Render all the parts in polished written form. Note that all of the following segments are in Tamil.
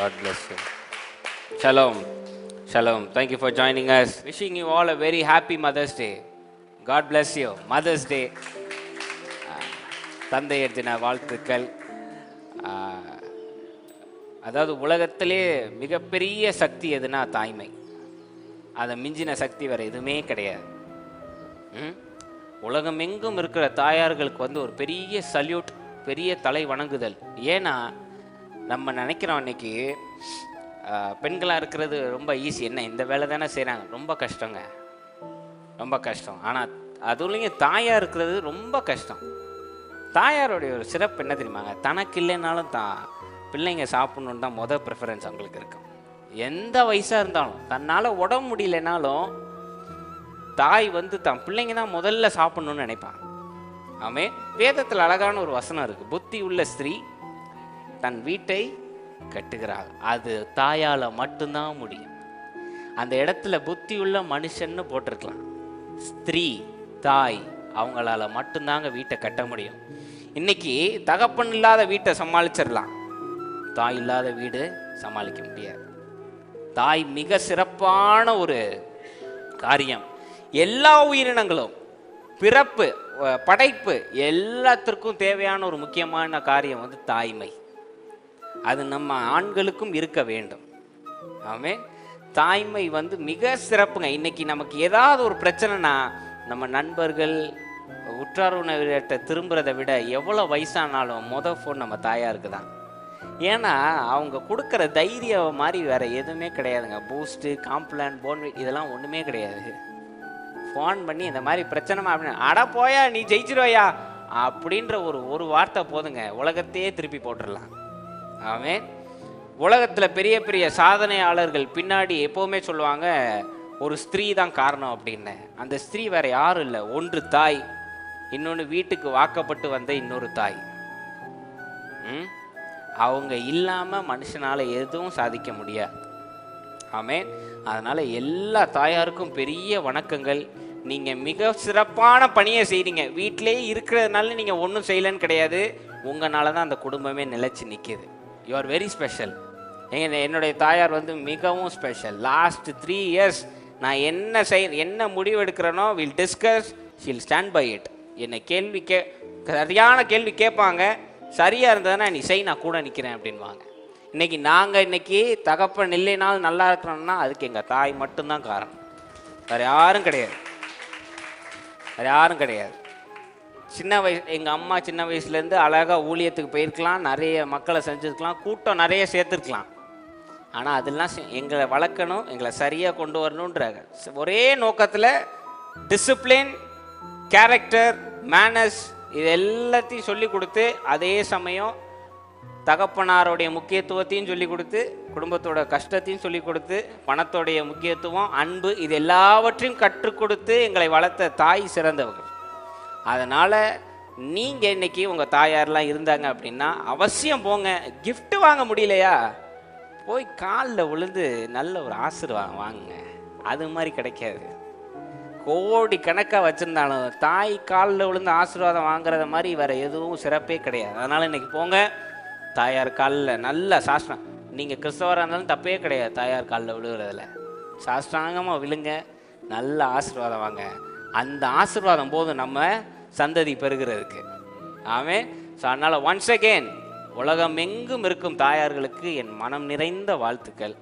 God bless you. Shalom. Shalom. Thank you for joining us. Wishing you all a very happy Mother's Day. God bless you. Mother's Day. தந்தையர் தின வாழ்த்துக்கள். அதாவது உலகத்திலே மிகப்பெரிய சக்தி எதுனா தாய்மை. அதை மிஞ்சின சக்தி வேறு எதுவுமே கிடையாது. உலகம் எங்கும் இருக்கிற தாயார்களுக்கு ஒரு பெரிய சல்யூட், பெரிய தலை வணங்குதல். ஏன்னா நம்ம நினைக்கிறோம் இன்னைக்கு பெண்களாக இருக்கிறது ரொம்ப ஈஸி, என்ன இந்த வேலை தானே செய்கிறாங்க, ரொம்ப கஷ்டங்க, ரொம்ப கஷ்டம். ஆனால் அதுலேயும் தாயாக இருக்கிறது ரொம்ப கஷ்டம். தாயாருடைய ஒரு சிறப்பு என்ன தெரியுமாங்க, தனக்கு இல்லைனாலும் பிள்ளைங்க சாப்பிட்ணுன்னு தான் ப்ரிஃபரன்ஸ் அவங்களுக்கு இருக்கும். எந்த வயசாக இருந்தாலும் தன்னால் உடம்பு முடியலனாலும் தாய் தான் பிள்ளைங்க தான் முதல்ல சாப்பிட்ணுன்னு நினைப்பாங்க. ஆமே, வேதத்தில் அழகான ஒரு வசனம் இருக்குது, புத்தி உள்ள ஸ்திரீ தன் வீட்டை கட்டுகிறாள். அது தாயால் மட்டும்தான் முடியும். அந்த இடத்துல புத்தி உள்ள மனுஷன்னு போட்டிருக்கலாம், ஸ்திரீ தாய் அவங்களால மட்டும்தாங்க வீட்டை கட்ட முடியும். இன்னைக்கு தகப்பன் இல்லாத வீட்டை சமாளிச்சிடலாம், தாய் இல்லாத வீடு சமாளிக்க முடியாது. தாய் மிக சிறப்பான ஒரு காரியம். எல்லா உயிரினங்களும் பிறப்பு படைப்பு எல்லாத்திற்கும் தேவையான ஒரு முக்கியமான காரியம் தாய்மை. அது நம்ம ஆண்களுக்கும் இருக்க வேண்டும். ஆமே, தாய்மை மிக சிறப்புங்க. இன்னைக்கு நமக்கு ஏதாவது ஒரு பிரச்சனைனா நம்ம நண்பர்கள் உற்றார் உறவினர்கிட்ட திரும்புறதை விட எவ்வளோ வயசானாலும் ஃபோன் நம்ம தாயாருக்கு தான். ஏன்னா அவங்க கொடுக்குற தைரியம் மாதிரி வேற எதுவுமே கிடையாதுங்க. பூஸ்ட்டு, காம்ப்ளான், போன்வீட் இதெல்லாம் ஒன்றுமே கிடையாது. ஃபோன் பண்ணி இந்த மாதிரி பிரச்சனைமா அப்படின்னு, அட போயா நீ ஜெயிச்சிருவையா அப்படின்ற ஒரு வார்த்தை போதுங்க, உலகத்தையே திருப்பி போட்டுடலாம். ஆமென். உலகத்தில் பெரிய பெரிய சாதனையாளர்கள் பின்னாடி எப்போவுமே சொல்லுவாங்க ஒரு ஸ்திரீ தான் காரணம் அப்படின்னு. அந்த ஸ்திரீ வேற யாரும் இல்லை, ஒன்று தாய், இன்னொன்று வீட்டுக்கு வாக்கப்பட்டு வந்த இன்னொரு தாய். அவங்க இல்லாமல் மனுஷனால் எதுவும் சாதிக்க முடியாது. ஆமென். அதனால் எல்லா தாயாருக்கும் பெரிய வணக்கங்கள். நீங்கள் மிக சிறப்பான பணியை செய்கிறீங்க. வீட்டிலே இருக்கிறதுனால நீங்கள் ஒன்றும் செய்யலன்னு கிடையாது, உங்களால தான் அந்த குடும்பமே நிலைச்சி நிற்கிது. You are very special. என்னுடைய தாயார் மிகவும் ஸ்பெஷல். லாஸ்ட் 3 years நான் என்ன முடிவு எடுக்கிறேனோ will discuss, shall stand by it. என்னை சரியான கேள்வி கேட்பாங்க, சரியாக இருந்ததுன்னா நீ செய், நான் கூட நிற்கிறேன் அப்படின்வாங்க. இன்னைக்கு தகப்பன் இல்லைனாலும் நல்லா இருக்கிறோம்னா அதுக்கு எங்கள் தாய் மட்டும்தான் காரணம், வேறு யாரும் கிடையாது, வேறு யாரும் கிடையாது. எங்கள் அம்மா சின்ன வயசுலேருந்து அழகாக ஊழியத்துக்கு போயிருக்கலாம், நிறைய மக்களை செஞ்சுருக்கலாம், கூட்டம் நிறைய சேர்த்துருக்கலாம். ஆனால் அதெல்லாம் எங்களை வளர்க்கணும், எங்களை சரியாக கொண்டு வரணுன்ற ஒரே நோக்கத்தில் டிசிப்ளின், கேரக்டர், மேனர்ஸ் இது எல்லாத்தையும் சொல்லி கொடுத்து, அதே சமயம் தகப்பனாரோடைய முக்கியத்துவத்தையும் சொல்லி கொடுத்து, குடும்பத்தோட கஷ்டத்தையும் சொல்லி கொடுத்து, பணத்தோடைய முக்கியத்துவம், அன்பு இது எல்லாவற்றையும் கற்றுக் கொடுத்து எங்களை வளர்த்த தாய் சிறந்தவர்கள். அதனால் நீங்கள் இன்றைக்கி உங்கள் தாயாரெலாம் இருந்தாங்க அப்படின்னா அவசியம் போங்க. கிஃப்ட்டு வாங்க முடியலையா, போய் காலில் விழுந்து நல்ல ஒரு ஆசீர்வாதம் வாங்குங்க. அது மாதிரி கிடைக்காது. கோடி கணக்காக வச்சுருந்தாலும் தாய் காலில் விழுந்து ஆசீர்வாதம் வாங்குறத மாதிரி வேறு எதுவும் சிறப்பே கிடையாது. அதனால் இன்றைக்கி போங்க, தாயார் காலில் நல்ல சாஸ்திரம். நீங்கள் கிறிஸ்தவராக இருந்தாலும் தப்பே கிடையாது, தாயார் காலில் விழுகிறதில்ல சாஸ்திராங்கமாக விழுங்க, நல்ல ஆசீர்வாதம் வாங்க. அந்த ஆசீர்வாதம் போதும் நம்ம சந்ததி பெறுகிறதுக்கு. ஆமென். ஸோ அதனால் ஒன்ஸ் அகெயின் உலகம் எங்கும் இருக்கும் தாயார்களுக்கு என் மனம் நிறைந்த வாழ்த்துக்கள்.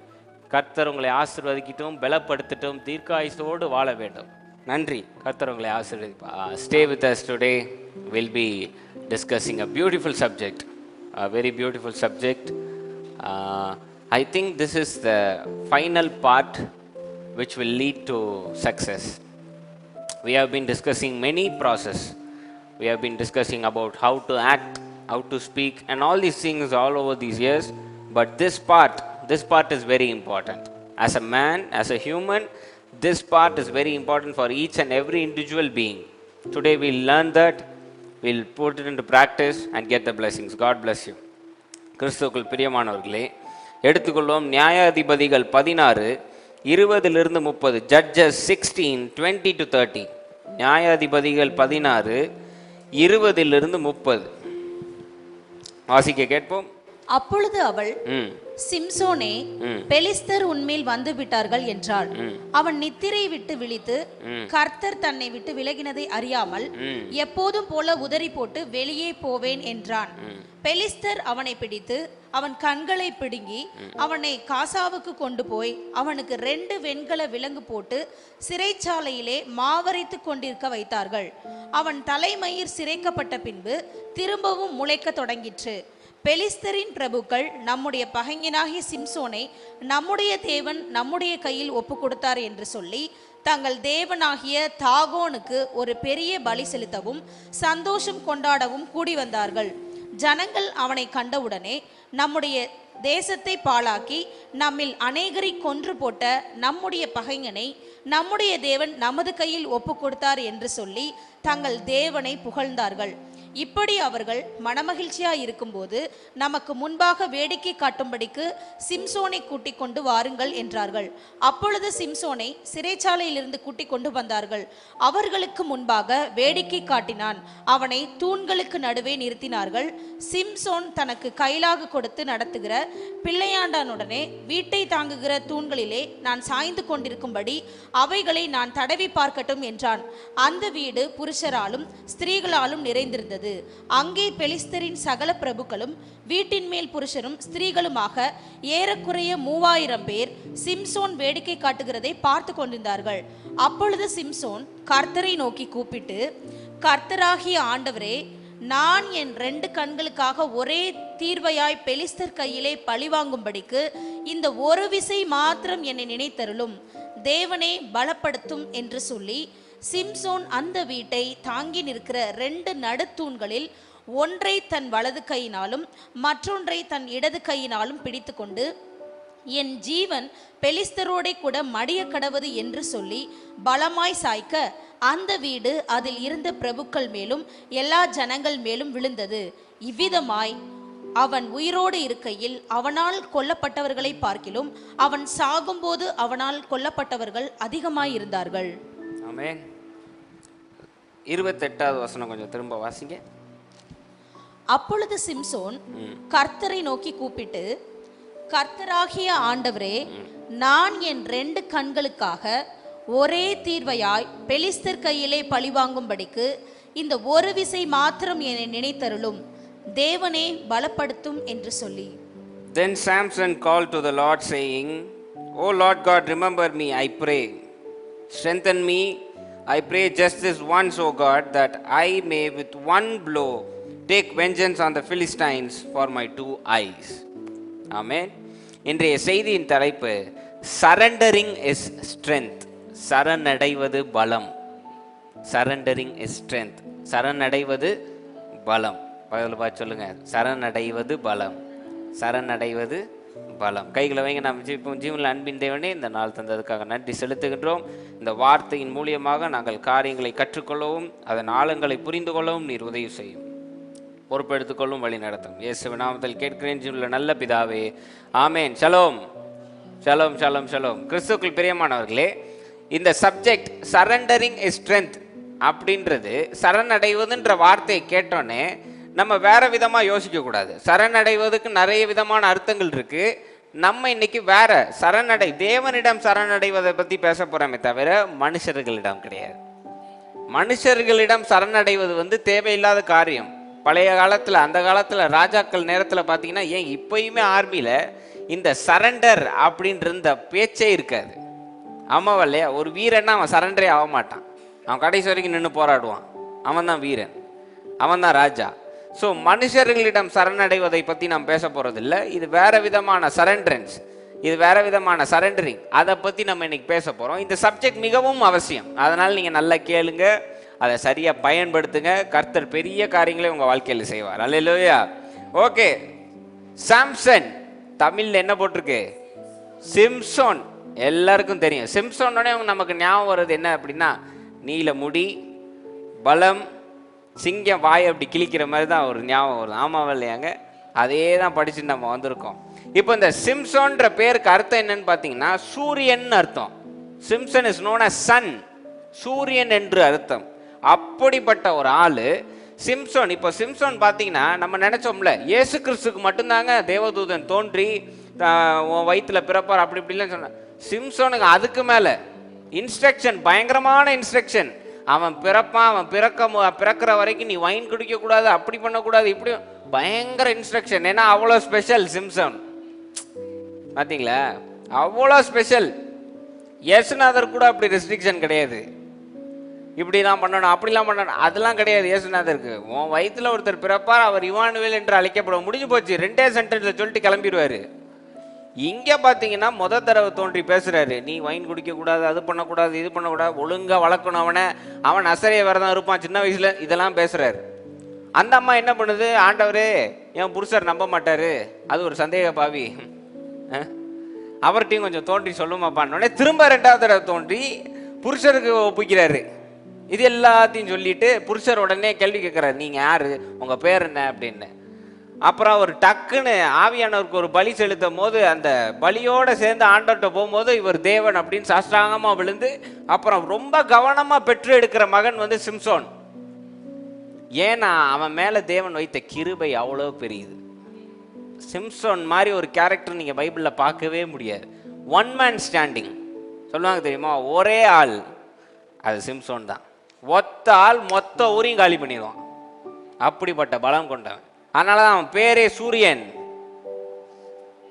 கர்த்தர் உங்களை ஆசீர்வதிக்கட்டும், பலப்படுத்தட்டும், தீர்க்காயுசோடு வாழ வேண்டும். நன்றி. கர்த்தர் உங்களை ஆசீர்வதிப்பா. Stay with us today. We'll be discussing a beautiful subject, a very beautiful subject. I think this is the final part which will lead to success. We have been discussing many process. We have been discussing about how to act, how to speak, and all these things all over these years. But this part is very important. As a man, as a human, this part is very important for each and every individual being. Today we'll learn that, we'll put it into practice and get the blessings. God bless you. கிறிஸ்துவுக்குள் பிரியமானவர்களே, எடுத்துக்கொள்வோம் நியாயாதிபதிகள் 16 20-30. Judges 16:20-30. நியாயாதிபதிகள் 16 20-30 வாசிக்க கேட்போம். அப்பொழுது அவள் சிம்சோனே, பெலிஸ்தர் உன்மேல் வந்து விட்டார்கள் என்றாள். அவன் நித்திரை விட்டு விழித்து கர்த்தர் தன்னை விட்டு விலகினதை அறியாமல் எப்போதும் போல உதறி போட்டு வெளியே போவேன் என்றான். பெலிஸ்தர் அவனை பிடித்து அவன் கண்களை பிடுங்கி அவனை காசாவுக்கு கொண்டு போய் அவனுக்கு 2 வெண்கல விலங்கு போட்டு சிறைச்சாலையிலே மாவரைத்து கொண்டிருக்க வைத்தார்கள். அவன் தலைமயிர் சிரைக்கப்பட்ட பின்பு திரும்பவும் முளைக்க தொடங்கிற்று. பெலிஸ்தரின் பிரபுக்கள் நம்முடைய பகைஞனாகிய சிம்சோனை நம்முடைய தேவன் நம்முடைய கையில் ஒப்பு கொடுத்தார் என்று சொல்லி தங்கள் தேவனாகிய தாகோனுக்கு ஒரு பெரிய பலி செலுத்தவும் சந்தோஷம் கொண்டாடவும் கூடி வந்தார்கள். ஜனங்கள் அவனை கண்டவுடனே நம்முடைய தேசத்தை பாழாக்கி நம்மில் அநேகரை கொன்று போட்ட நம்முடைய பகைஞனை நம்முடைய தேவன் நமது கையில் ஒப்பு கொடுத்தார் என்று சொல்லி தங்கள் தேவனை புகழ்ந்தார்கள். இப்படி அவர்கள் மனமகிழ்ச்சியாய் இருக்கும்போது நமக்கு முன்பாக வேடிக்கை காட்டும்படிக்கு சிம்சோனை கூட்டிக் கொண்டு வாருங்கள் என்றார்கள். அப்பொழுது சிம்சோனை சிறைச்சாலையிலிருந்து கூட்டிக் கொண்டு வந்தார்கள். அவர்களுக்கு முன்பாக வேடிக்கை காட்டினான். அவனை தூண்களுக்கு நடுவே நிறுத்தினார்கள். சிம்சோன் தனக்கு கைலாக கொடுத்து நடத்துகிற பிள்ளையாண்டானுடனே வீட்டை தாங்குகிற தூண்களிலே நான் சாய்ந்து கொண்டிருக்கும்படி அவைகளை நான் தடவி பார்க்கட்டும் என்றான். அந்த வீடு புருஷராலும் ஸ்திரீகளாலும் நிறைந்திருந்தது. அங்கே பெலிஸ்தரின் சகல பிரபுக்களும் வீட்டின் மேல் புருஷரும் ஸ்திரீகளுமாக ஏறக்குறைய 3000 பேர் சிம்சோன் வேடிக்கை காட்டுகிறதை பார்த்து கொண்டிருந்தார்கள். அப்பொழுது சிம்சோன் கர்த்தரை நோக்கி கூப்பிட்டு, கர்த்தராகிய ஆண்டவரே, நான் என் 2 கண்களுக்காக ஒரே தீர்வையாய் பெலிஸ்தர் கையிலே பழிவாங்கும்படிக்கு இந்த ஒரு விசை மாத்திரம் என்னை நினைத்தருளும், தேவனே பலப்படுத்தும் என்று சொல்லி சிம்சோன் அந்த வீட்டை தாங்கி நிற்கிற 2 நடுத்தூண்களில் ஒன்றை தன் வலது கையினாலும் மற்றொன்றை தன் இடது கையினாலும் பிடித்து கொண்டு, என் ஜீவன் பெலிஸ்தரோடே கூட மடிய கடவது என்று சொல்லி பலமாய் சாய்க்க அந்த வீடு அதில் இருந்த பிரபுக்கள் மேலும் எல்லா ஜனங்கள் மேலும் விழுந்தது. இவ்விதமாய் அவன் உயிரோடு இருக்கையில் அவனால் கொல்லப்பட்டவர்களை பார்க்கிலும் அவன் சாகும்போது அவனால் கொல்லப்பட்டவர்கள் அதிகமாயிருந்தார்கள். ஆமென். 28வது வசனம் கொஞ்சம் திரும்ப வாசிங்க. அப்பொழுது சிம்சோன் கர்த்தரை நோக்கி கூப்பிட்டு, கர்த்தராகிய ஆண்டவரே, நான் என் 2 கண்களுக்காக ஒரே தீர்வையாய் பெலிஸ்தர் கையிலே பழிவாங்கும்படிக்கு இந்த ஒரு விசை மாத்திரம் என்னை நினைத்தருளும், தேவனே பலப்படுத்தும் என்று சொல்லி. Then Samson called to the Lord saying, O Lord God, remember me, I pray. Strengthen me, I pray, just this once, O God, that I may with one blow take vengeance on the Philistines for my 2 eyes. Amen. இன்றைய செய்தியின் தலைப்பு சரண்டரிங் இஸ் ஸ்ட்ரென்த். சரணடைவது பலம். Surrendering is strength. சரணடைவது பலம். பகல் பார்த்து சொல்லுங்க, சரணடைவது பலம். சரணடைவது பலம். கைகளை வைங்க. நாம் ஜீவனில் அன்பின் தேவனே, இந்த நாள் தந்ததுக்காக நன்றி செலுத்துகின்றோம். இந்த வார்த்தையின் மூலியமாக நாங்கள் காரியங்களை கற்றுக்கொள்ளவும் அதன் ஆழங்களை புரிந்து கொள்ளவும் நீர் உதவி செய்யும், பொறுப்பெடுத்துக்கொள்ளும், வழி நடத்தும். இயேசுவின் நாமத்தில் கேட்கிறேன் ஜீவனில் நல்ல பிதாவே, ஆமேன். ஷலோம் ஷலோம் ஷலோம் ஷலோம். கிறிஸ்துவுக்குள் பிரியமானவர்களே, இந்த சப்ஜெக்ட் சரண்டரிங் இஸ் ஸ்ட்ரென்த் அப்படின்றது, சரணடைவதுன்ற வார்த்தையை கேட்டோன்னே நம்ம வேற விதமாக யோசிக்கக்கூடாது. சரணடைவதுக்கு நிறைய விதமான அர்த்தங்கள் இருக்கு. நம்ம இன்னைக்கு வேற தேவனிடம் சரணடைவதை பற்றி பேச போகிறோமே தவிர மனுஷர்களிடம் கிடையாது. மனுஷர்களிடம் சரணடைவது தேவையில்லாத காரியம். பழைய காலத்தில், அந்த காலத்தில் ராஜாக்கள் நேரத்தில் பார்த்தீங்கன்னா, ஏன் இப்பயுமே ஆர்மியில் இந்த சரண்டர் அப்படின்ற இந்த பேச்சே இருக்காது. ஆமாவா இல்லையா? ஒரு வீரன்னா அவன் சரண்டரே ஆக மாட்டான். அவன் கடைசி வரைக்கும் நின்று போராடுவான். அவன் தான் வீரன், அவன் தான் ராஜா. ஸோ மனுஷர்களிடம் சரணடைவதை பற்றி நாம் பேச போகிறதில்ல. இது வேற விதமான சரண்டரன்ஸ், இது வேற விதமான சரண்டரிங். அதை பற்றி நம்ம இன்னைக்கு பேச போகிறோம். இந்த சப்ஜெக்ட் மிகவும் அவசியம். அதனால் நீங்கள் நல்லா கேளுங்க, அதை சரியாக பயன்படுத்துங்க. கர்த்தர் பெரிய காரியங்களை உங்கள் வாழ்க்கையில் செய்வார். அல்லேலூயா. ஓகே, சாம்சன் தமிழில் என்ன போட்டிருக்கு? சிம்சோன். எல்லாருக்கும் தெரியும். சிம்சோன்னே நமக்கு ஞாபகம் வருது என்ன அப்படின்னா, நீல முடி, பலம், சிங்கம் வாயை அப்படி கிழிக்கிற மாதிரி தான் ஒரு ஞாபகம் வருது. ஆமாவா இல்லையாங்க? அதே தான் படிச்சுட்டு நம்ம வந்திருக்கோம். இப்போ இந்த சிம்சோன்ற பேருக்கு அர்த்தம் என்னன்னு பார்த்தீங்கன்னா, சூரியன் அர்த்தம். Samson is known as sun, சூரியன் என்று அர்த்தம். அப்படிப்பட்ட ஒரு ஆளு சிம்சோன். இப்போ சிம்சோன் பார்த்தீங்கன்னா, நம்ம நினைச்சோம்ல, இயேசு கிறிஸ்துக்கு மட்டும்தாங்க தேவதூதன் தோன்றி உன் வயிற்றுல பிறப்பார் அப்படி இப்படிலாம் சொன்னான். சிம்சோனுக்கு அதுக்கு மேலே இன்ஸ்ட்ரக்ஷன், பயங்கரமான இன்ஸ்ட்ரக்ஷன். அவன் பிறப்பான், அவன் பிறக்கிற வரைக்கும் நீ வைன் குடிக்கக்கூடாது, அப்படி பண்ணக்கூடாது, இப்படி பயங்கர இன்ஸ்ட்ரக்ஷன். ஏன்னா அவ்வளோ ஸ்பெஷல் சிம்சன். பார்த்தீங்களா, அவ்வளோ ஸ்பெஷல். இயேசுநாதர் கூட அப்படி ரெஸ்ட்ரிக்ஷன் கிடையாது. இப்படிலாம் பண்ணணும், அப்படிலாம் பண்ணணும், அதெல்லாம் கிடையாது இயேசுநாதருக்கு. உன் வயிற்றுல ஒருத்தர் பிறப்பார், அவர் இமானுவேல் என்று அழைக்கப்படும். முடிஞ்சு போச்சு, 2 சென்டென்ஸில் சொல்லிட்டு கிளம்பிடுவார். இங்கே பார்த்தீங்கன்னா தடவை தோன்றி பேசுகிறாரு. நீ வைன் குடிக்கக்கூடாது, அது பண்ணக்கூடாது, இது பண்ணக்கூடாது, ஒழுங்காக வளர்க்கணும் அவனை, அவன் நசரே வரதான் இருப்பான் சின்ன வயசில், இதெல்லாம் பேசுகிறாரு. அந்த அம்மா என்ன பண்ணுது, ஆண்டவரே என் புருஷர் நம்ப மாட்டார், அது ஒரு சந்தேக பாவி, அவர்கிட்டையும் கொஞ்சம் தோன்றி சொல்லுமாப்பான்னொடனே திரும்ப 2வது தடவை தோன்றி புருஷருக்கு ஒப்புக்கிறாரு. இது எல்லாத்தையும் சொல்லிட்டு புருஷர் உடனே கேள்வி கேட்குறாரு, நீங்கள் யார், உங்கள் பேர் என்ன அப்படின்னு. அப்புறம் அவர் டக்குன்னு ஆவியானவருக்கு ஒரு பலி செலுத்தும் போது அந்த பலியோடு சேர்ந்து ஆண்டவர்கிட்ட போகும்போது இவர் தேவன் அப்படின்னு சாஸ்திராங்கமாக விழுந்து அப்புறம் ரொம்ப கவனமாக பெற்று எடுக்கிற மகன் சிம்சோன். ஏன்னா அவன் மேலே தேவன் வைத்த கிருபை அவ்வளோ பெரியது. சிம்சோன் மாதிரி ஒரு கேரக்டர் நீங்கள் பைபிளில் பார்க்கவே முடியாது. ஒன் மேன் ஸ்டாண்டிங் சொல்லுவாங்க தெரியுமா, ஒரே ஆள், அது சிம்சோன் தான். ஒத்த ஆள் மொத்த ஊரையும் காலி பண்ணிடுவான், அப்படிப்பட்ட பலம் கொண்டவன். அதனால தான் அவன் பேரே சூரியன்.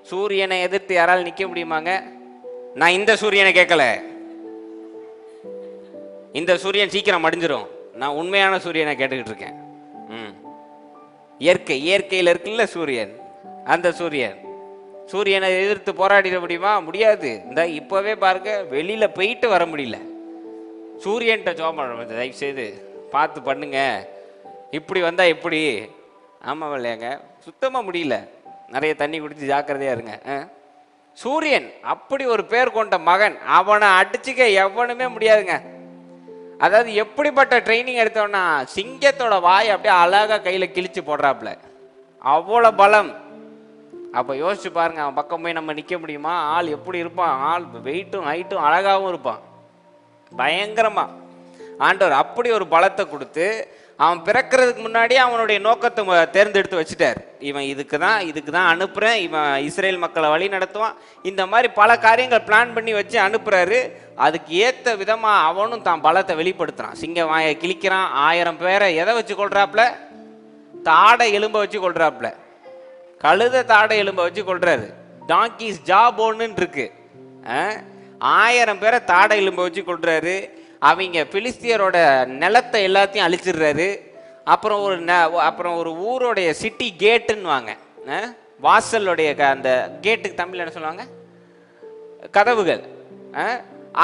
சூரியனை எதிர்த்து யாரால் நிற்க முடியுமாங்க? நான் இந்த சூரியனை கேட்கல, இந்த சூரியன் சீக்கிரம் மடிஞ்சிரும், நான் உண்மையான சூரியனை கேட்டுக்கிட்டு இருக்கேன். இயற்கையில் இருக்குல்ல சூரியன், அந்த சூரியனை எதிர்த்து போராடிட முடியுமா? முடியாது. இந்த இப்போவே பாருங்க, வெளியில போயிட்டு வர முடியல. சூரியன்ட்ட ஜோம் தயவு செய்து பார்த்து பண்ணுங்க, இப்படி வந்தா எப்படி? ஆமாம் இல்லையாங்க, சுத்தமாக முடியல. நிறைய தண்ணி குடிச்சு ஜாக்கிரதையா இருங்க. சூரியன் அப்படி ஒரு பேர் கொண்ட மகன், அவனை அடிச்சுக்க எவனுமே முடியாதுங்க. அதாவது எப்படிப்பட்ட ட்ரைனிங் எடுத்தோன்னா, சிங்கத்தோட வாய் அப்படியே அழகா கையில கிழிச்சு போடுறாப்புல, அவ்வளோ பலம். அப்போ யோசிச்சு பாருங்க, அவன் பக்கம் போய் நம்ம நிற்க முடியுமா? ஆள் எப்படி இருப்பான், ஆள் வெயிட்டும் ஹைட்டும் அழகாகவும் இருப்பான், பயங்கரமா. ஆண்டவர் அப்படி ஒரு பலத்தை கொடுத்து அவன் பிறக்கிறதுக்கு முன்னாடி அவனுடைய நோக்கத்தை தேர்ந்தெடுத்து வச்சுட்டார். இவன் இதுக்கு தான் அனுப்புகிறேன், இவன் இஸ்ரேல் மக்களை வழி நடத்துவான், இந்த மாதிரி பல காரியங்கள் பிளான் பண்ணி வச்சு அனுப்புகிறாரு. அதுக்கு ஏற்ற விதமாக அவனும் தான் பலத்தை வெளிப்படுத்துகிறான். சிங்க வாயை கிழிக்கிறான், 1000 பேரை எதை வச்சு கொள்றாப்புல? தாடை எலும்பை வச்சு கொள்றாப்புல, கழுத தாடை எலும்பை வச்சு கொள்றாரு. டாங்கிஸ் ஜாபோன்னு இருக்கு, 1000 பேரை தாடை எலும்பை வச்சு கொள்றாரு. அவங்க பிலிஸ்தியரோட நிலத்தை எல்லாத்தையும் அழிச்சிடுறாரு. அப்புறம் ஒரு ஊரோடைய சிட்டி கேட்டுன்னு வாங்க, வாசலுடைய அந்த கேட்டுக்கு தமிழ் என்ன சொல்லுவாங்க, கதவுகள்,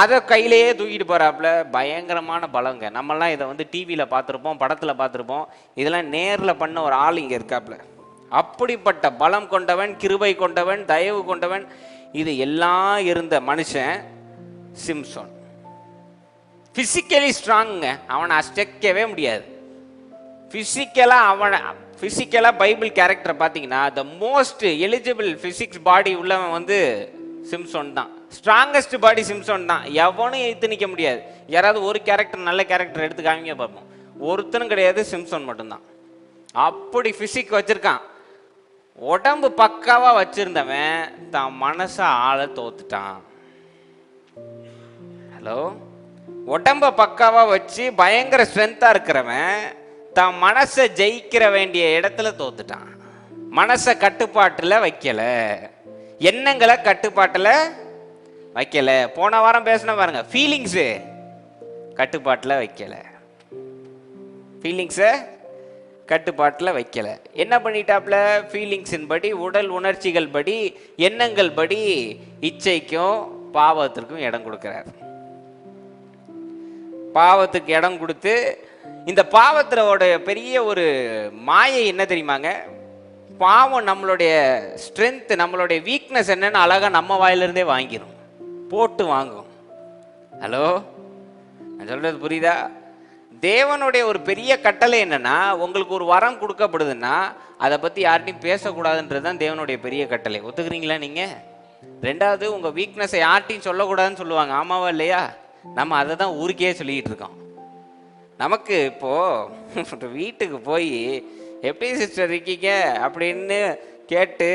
அதை கையிலேயே தூக்கிட்டு போறாப்புல. பயங்கரமான பலங்க. நம்மெல்லாம் இதை டிவியில் பார்த்துருப்போம், படத்தில் பார்த்துருப்போம், இதெல்லாம் நேரில் பண்ண ஒரு ஆள் இங்கே இருக்காப்புல. அப்படிப்பட்ட பலம் கொண்டவன், கிருபை கொண்டவன், தயவு கொண்டவன், இது எல்லாம் இருந்த மனுஷன் சிம்சோன். பிசிக்கலி ஸ்ட்ராங்குங்க, அவனை அசைக்கவே முடியாது. பிசிக்கலா பைபிள் கேரக்டரை பார்த்தீங்கன்னா த மோஸ்ட் எலிஜிபிள் பிசிக்ஸ் பாடி உள்ளவன் சிம்சோன் தான். ஸ்ட்ராங்கஸ்ட் பாடி சிம்சோன் தான், எவனும் எடுத்து நிற்க முடியாது. யாராவது ஒரு கேரக்டர் நல்ல கேரக்டர் எடுத்து காமிங்க பார்ப்போம், ஒருத்தனும் கிடையாது, சிம்சோன் மட்டும்தான். அப்படி பிசிக் வச்சிருக்கான். உடம்பு பக்காவா வச்சிருந்தவன் தான் மனசை ஆள தோத்துட்டான். ஹலோ, உடம்ப பக்காவா வச்சு பயங்கர ஸ்ட்ரென்த்தா இருக்கிறவன் தான் மனசை ஜெயிக்கிற வேண்டிய இடத்துல தோத்துட்டான். மனசை கட்டுப்பாட்டுல வைக்கல, எண்ணங்களை கட்டுப்பாட்டுல வைக்கல. போன வாரம் பேசின பாருங்க, ஃபீலிங்ஸு கட்டுப்பாட்டுல வைக்கல, ஃபீலிங்ஸை கட்டுப்பாட்டில் வைக்கல. என்ன பண்ணிட்டாப்ல? ஃபீலிங்ஸின் படி, உடல் உணர்ச்சிகள் படி, எண்ணங்கள் படி இச்சைக்கும் பாவத்திற்கும் இடம் கொடுக்கிறார். பாவத்துக்கு இடம் கொடுத்து, இந்த பாவத்தோட பெரிய ஒரு மாயை என்ன தெரியுமாங்க? பாவம் நம்மளுடைய ஸ்ட்ரென்த், நம்மளுடைய வீக்னஸ் என்னன்னு அழகா நம்ம வாயிலிருந்தே வாங்கிடும், போட்டு வாங்கும். ஹலோ, நான் சொல்றது புரியுதா? தேவனுடைய ஒரு பெரிய கட்டளை என்னன்னா, உங்களுக்கு ஒரு வரம் கொடுக்கப்படுதுன்னா அதை பற்றி யார்ட்டையும் பேசக்கூடாதுன்றது தான் தேவனுடைய பெரிய கட்டளை. ஒத்துக்கிறீங்களா நீங்கள்? 2வது, உங்கள் வீக்னஸை யார்ட்டையும் சொல்லக்கூடாதுன்னு சொல்லுவாங்க, ஆமாவா இல்லையா? நம்ம அதை தான் ஊருக்கே சொல்லிக்கிட்டு இருக்கோம். நமக்கு இப்போது வீட்டுக்கு போய் எப்படி சிஸ்டர் இருக்கீங்க அப்படின்னு கேட்டு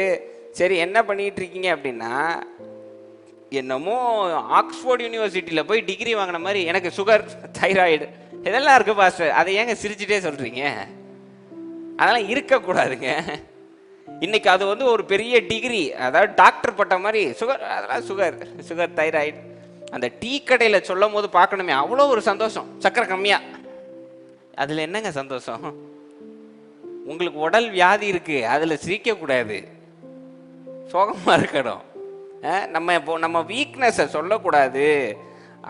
சரி என்ன பண்ணிட்டு இருக்கீங்க அப்படின்னா, என்னமோ ஆக்ஸ்போர்ட் யூனிவர்சிட்டியில் போய் டிகிரி வாங்கின மாதிரி எனக்கு சுகர், தைராய்டு இதெல்லாம் இருக்கு பாஸ்டர், அதை ஏங்க சிரிச்சுட்டே சொல்றீங்க? அதெல்லாம் இருக்கக்கூடாதுங்க. இன்னைக்கு அது வந்து ஒரு பெரிய டிகிரி, அதாவது டாக்டர் பட்ட மாதிரி. சுகர், அதெல்லாம் சுகர் தைராய்டு அந்த டீ கடையில் சொல்லும் போது பார்க்கணுமே, அவ்வளோ ஒரு சந்தோஷம். சக்கரை கம்மியா, அதில் என்னங்க சந்தோஷம்? உங்களுக்கு உடல் வியாதி இருக்கு, அதில் சிரிக்கக்கூடாது, சோகமாக இருக்கணும். நம்ம வீக்னஸை சொல்லக்கூடாது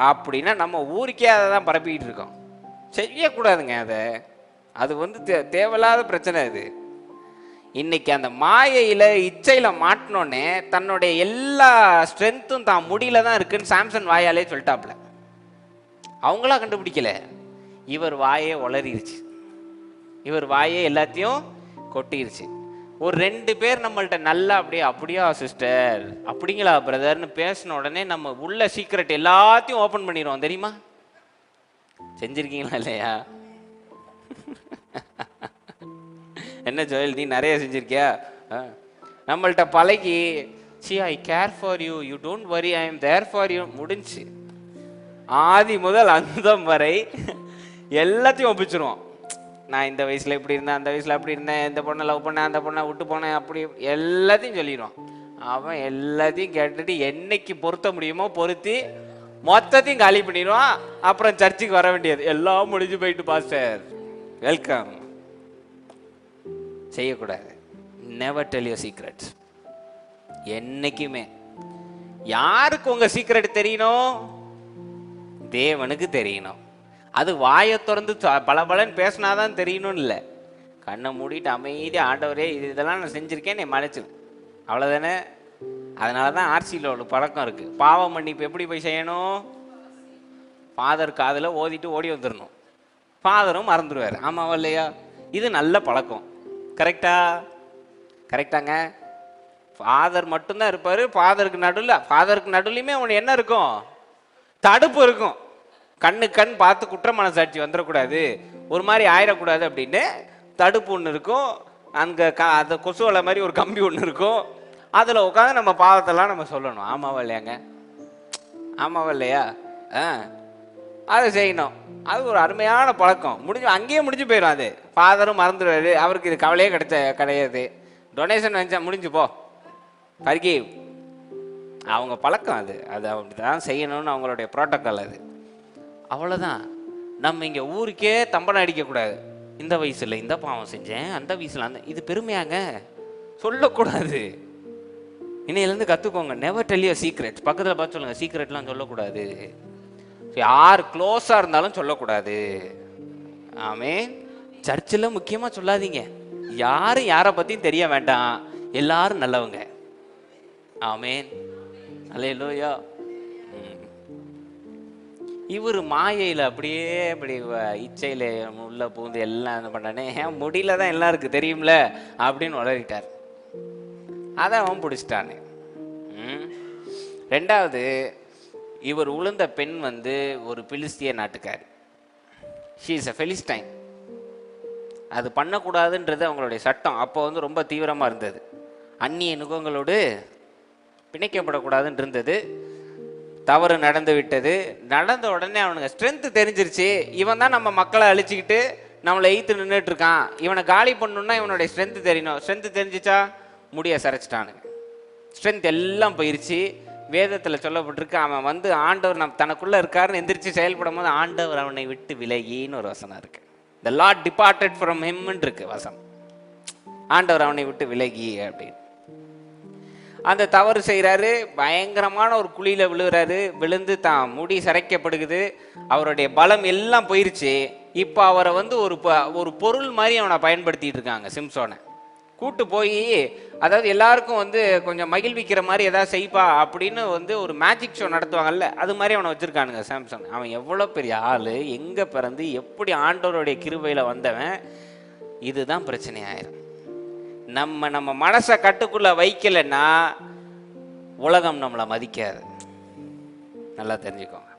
அப்படின்னா நம்ம ஊருக்கே அதை தான் பரப்பிக்கிட்டு இருக்கோம். செய்யக்கூடாதுங்க அதை. அது வந்து தேவையில்லாத பிரச்சனை. அது இன்னைக்கு அந்த மாயையில் இச்சையில் மாட்டினோன்னே தன்னுடைய எல்லா ஸ்ட்ரென்த்தும் தான் முடியல தான் இருக்குன்னு சாம்சன் வாயாலே சொல்லிட்டாப்புல. அவங்களா கண்டுபிடிக்கல, இவர் வாயே உளறிடுச்சு, இவர் வாயே எல்லாத்தையும் கொட்டிருச்சு. ஒரு 2 பேர் நம்மள்ட்ட நல்லா அப்படியா சிஸ்டர், அப்படிங்களா பிரதர்னு பேசின உடனே நம்ம உள்ள சீக்ரெட் எல்லாத்தையும் ஓப்பன் பண்ணிடுவோம். தெரியுமா? செஞ்சிருக்கீங்களா இல்லையா? என்ன ஜோயல், நீ நிறைய செஞ்சிருக்கியா? நம்மள்ட்ட பழகி see I care for you, you don't worry, I am there for you முடிஞ்சு. ஆதி முதல் அந்தம் வரை எல்லாத்தையும் ஒப்பிச்சிருவோம். நான் இந்த வயசில் இப்படி இருந்தேன், அந்த வயசில் அப்படி இருந்தேன், இந்த பொண்ணை லவ் பண்ணேன், அந்த பொண்ணை விட்டு போனேன், அப்படி எல்லாத்தையும் சொல்லிடுவான். அவன் எல்லாத்தையும் கேட்டுட்டு என்னைக்கு பொருத்த முடியுமோ பொருத்தி மொத்தத்தையும் காலி பண்ணிடுவான். அப்புறம் சர்ச்சுக்கு வர வேண்டியது, எல்லாம் முடிஞ்சு போயிட்டு பாஸ்டர் வெல்கம். செய்யக்கூடாது. Never tell your secrets. என்னைக்குமே யாருக்கு உங்க சீக்ரெட் தெரியணும்? தேவனுக்கு தெரியணும். அது வாயை திறந்து பலபலன்னு பேசினாதான் தெரியணும்னு இல்லை. கண்ணை மூடிட்டு அமைதி, ஆண்டவரே இதெல்லாம் நான் செஞ்சுருக்கேன், நீ மன்னிச்சிரு, அவ்வளோதானே. அதனால தான் ஆர்சியில் ஒரு பழக்கம் இருக்குது. பாவம் மன்னிப்பு எப்படி போய் செய்யணும்? ஃபாதர் காதில் ஓதிட்டு ஓடி வந்துடணும். ஃபாதரும் மறந்துடுவார். ஆமாவா இல்லையா? இது நல்ல பழக்கம். கரெக்டாங்க. ஃபாதர் மட்டும்தான் இருப்பார். ஃபாதருக்கு நடுவுலையுமே உனக்கு என்ன இருக்கும்? தடுப்பு இருக்கும். கண் பார்த்து குற்ற மனசாட்சி வந்துடக்கூடாது, ஒரு மாதிரி ஆயிடக்கூடாது அப்படின்னு தடுப்பு ஒன்று இருக்கும். அங்கே அந்த கொசுவலை மாதிரி ஒரு கம்பி ஒன்று இருக்கும். அதில் உட்காந்து நம்ம பாவத்தெல்லாம் நம்ம சொல்லணும். ஆமாவா இல்லையாங்க? ஆமாவா இல்லையா? அதை செய்யணும். அது ஒரு அருமையான பழக்கம். அங்கேயே முடிஞ்சு போயிடும். அது ஃபாதரும் மறந்துடுவாரு, அவருக்கு இது கவலையே கிடையாது. டொனேஷன் வச்சா முடிஞ்சு போ, ஃபர்கிவ். அவங்க பழக்கம் அது அப்படி தான் செய்யணும்னு அவங்களுடைய ப்ரோட்டோக்கால். அது அவ்வளோதான். நம்ம இங்கே ஊருக்கே தம்பனை அடிக்கக்கூடாது. இந்த வயசில் இந்த பாவம் செஞ்சேன், அந்த வயசில் அந்த, இது பெருமையாங்க? சொல்லக்கூடாது. இன்னையிலேருந்து கற்றுக்கோங்க. Never tell your secrets. பக்கத்தில் பார்த்து சொல்லுங்கள், சீக்ரெட்லாம் சொல்லக்கூடாது. யார் க்ளோஸாக இருந்தாலும் சொல்லக்கூடாது. ஆமென். சர்ச்சில் முக்கியமாக சொல்லாதீங்க. யாரும் யாரை பற்றியும் தெரிய வேண்டாம், எல்லாரும் நல்லவங்க. ஆமென். அல்லேலூயா. இவர் மாயையில் அப்படியே அப்படி இச்சையில் உள்ள பூந்து எல்லாம் என்ன பண்ணானே, முடியல தான் எல்லாம் இருக்கு தெரியும்ல அப்படின்னு வளரிட்டார். அதை அவன் பிடிச்சிட்டானே. 2வது, இவர் உளுந்த பெண் வந்து ஒரு பிலிஸ்திய நாட்டுக்காரி. She is a பெலிஸ்டைன். அது பண்ணக்கூடாதுன்றது அவங்களுடைய சட்டம். அப்போ வந்து ரொம்ப தீவிரமாக இருந்தது. அந்நிய நுகங்களோடு பிணைக்கப்படக்கூடாதுன்னு இருந்தது. தவறு நடந்து விட்டது. நடந்த உடனே அவனுக்கு ஸ்ட்ரென்த்து தெரிஞ்சிருச்சு. இவன் தான் நம்ம மக்களை அழிச்சிக்கிட்டு நம்மளை ஈத்து நின்றுட்டு இருக்கான், இவனை காலி பண்ணணுன்னா இவனுடைய ஸ்ட்ரென்த்து தெரியணும். ஸ்ட்ரென்த்து தெரிஞ்சிச்சா முடிய சரைச்சிட்டானுங்க. ஸ்ட்ரென்த் எல்லாம் போயிருச்சு. வேதத்தில் சொல்லப்பட்டிருக்கு, அவன் வந்து ஆண்டவர் தனக்குள்ளே இருக்காருன்னு எந்திரிச்சு செயல்படும் போது ஆண்டவர் அவனை விட்டு விலகின்னு ஒரு வசனம் இருக்கு. த லார்ட் டிபார்ட்டட் ஃப்ரம் ஹிம்னு இருக்கு வசனம். ஆண்டவர் அவனை விட்டு விலகி அப்படின்னு அந்த தவறு செய்கிறாரு. பயங்கரமான ஒரு குழியில் விழுகிறாரு. விழுந்து தான் முடி சரைக்கப்படுகுது. அவருடைய பலம் எல்லாம் போயிருச்சு. இப்போ அவரை வந்து ஒரு பொருள் மாதிரி அவனை பயன்படுத்திட்டு இருக்காங்க. சிம்சோனை கூட்டு போய், அதாவது எல்லாருக்கும் வந்து கொஞ்சம் மகிழ்விக்கிற மாதிரி ஏதாவது செய்ப்பா அப்படின்னு வந்து ஒரு மேஜிக் ஷோ நடத்துவாங்கல்ல, அது மாதிரி அவனை வச்சுருக்கானுங்க சாம்சன். அவன் எவ்வளோ பெரிய ஆள், எங்கே பிறந்து எப்படி ஆண்டவருடைய கிருபையில் வந்தவன். இதுதான் பிரச்சனையாயிரும். நம்ம மனசை கட்டுக்குள்ளே வைக்கலைன்னா உலகம் நம்மளை மதிக்காது. நல்லா தெரிஞ்சுக்கோங்க.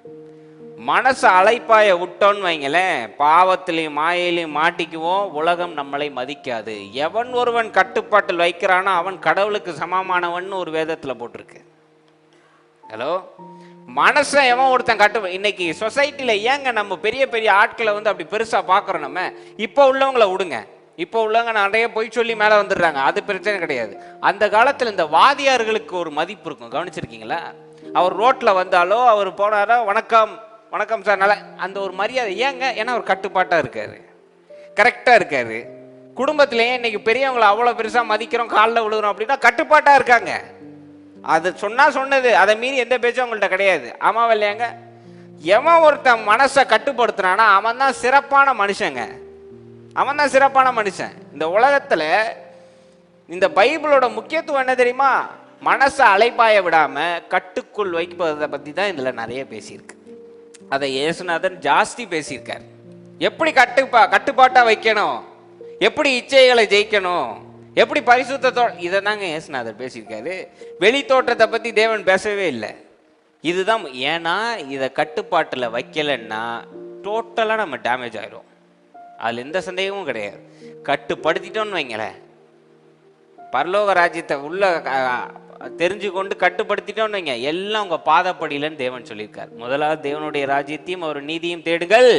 மனசு அலைப்பாய விட்டோன்னு வைங்களேன், பாவத்திலையும் மாயையிலையும் மாட்டிக்குவோம். உலகம் நம்மளை மதிக்காது. எவன் ஒருவன் கட்டுப்பாட்டில் வைக்கிறானோ அவன் கடவுளுக்கு சமமானவன் ஒரு வேதத்தில் போட்டிருக்கு. ஹலோ, மனசை எவன் ஒருத்தன் இன்னைக்கு சொசைட்டியில் ஏங்க நம்ம பெரிய பெரிய ஆட்களை அப்படி பெருசாக பார்க்குறோம். நம்ம இப்போ உள்ளவங்களை விடுங்க, இப்போ உள்ளவங்க நிறைய பொய் சொல்லி மேலே வந்துடுறாங்க, அது பிரச்சனை கிடையாது. அந்த காலத்தில் இந்த வாதியார்களுக்கு ஒரு மதிப்பு இருக்கும், கவனிச்சிருக்கீங்களா? அவர் ரோட்டில் வந்தாலோ அவர் போனாரோ வணக்கம் வணக்கம் சார் நல்லா, அந்த ஒரு மரியாதை. ஏங்க? ஏன்னா அவர் கட்டுப்பாட்டாக இருக்காரு, கரெக்டாக இருக்காரு. குடும்பத்திலேயே இன்னைக்கு பெரியவங்களை அவ்வளோ பெருசாக மதிக்கிறோம், காலில் விழுகிறோம் அப்படின்னா கட்டுப்பாட்டாக இருக்காங்க. அது சொன்னது, அதை மீறி எந்த பேச்சும் அவங்கள்ட்ட கிடையாது. ஆமாவா இல்லையாங்க? எவன் ஒருத்தன் மனசை கட்டுப்படுத்துறானா அவன் தான் சிறப்பான மனுஷங்க, அவன் தான் சிறப்பான மனுஷன். இந்த உலகத்தில் இந்த பைபிளோட முக்கியத்துவம் என்ன தெரியுமா? மனசை அலைப்பாய விடாம கட்டுக்குள் வைப்பதை பற்றி தான் இதில் நிறைய பேசியிருக்கு. அதை இயேசுநாதன் ஜாஸ்தி பேசியிருக்கார். எப்படி கட்டுப்பாட்டா வைக்கணும், எப்படி இச்சைகளை ஜெயிக்கணும், எப்படி பரிசுத்தத்தோட, இதை தாங்க இயேசுநாதர் பேசியிருக்காரு. வெளி தோற்றத்தை பற்றி தேவன் பேசவே இல்லை. இதுதான். ஏன்னா இதை கட்டுப்பாட்டில் வைக்கலைன்னா டோட்டலாக நம்ம டேமேஜ் ஆயிடும். அதில் எந்த சந்தேகமும் கிடையாது. கட்டுப்படுத்திட்டோன்னு வைங்களேன், பரலோக ராஜ்யத்தை உள்ள தெரிஞ்சு கொண்டு கட்டுப்படுத்திட்டோன்னு வைங்க, எல்லாம் உங்க பாதப்படியிலன்னு தேவன் சொல்லியிருக்கார். முதலாவது தேவனுடைய ராஜ்யத்தையும் அவர் நீதியும் தேடுங்கள்,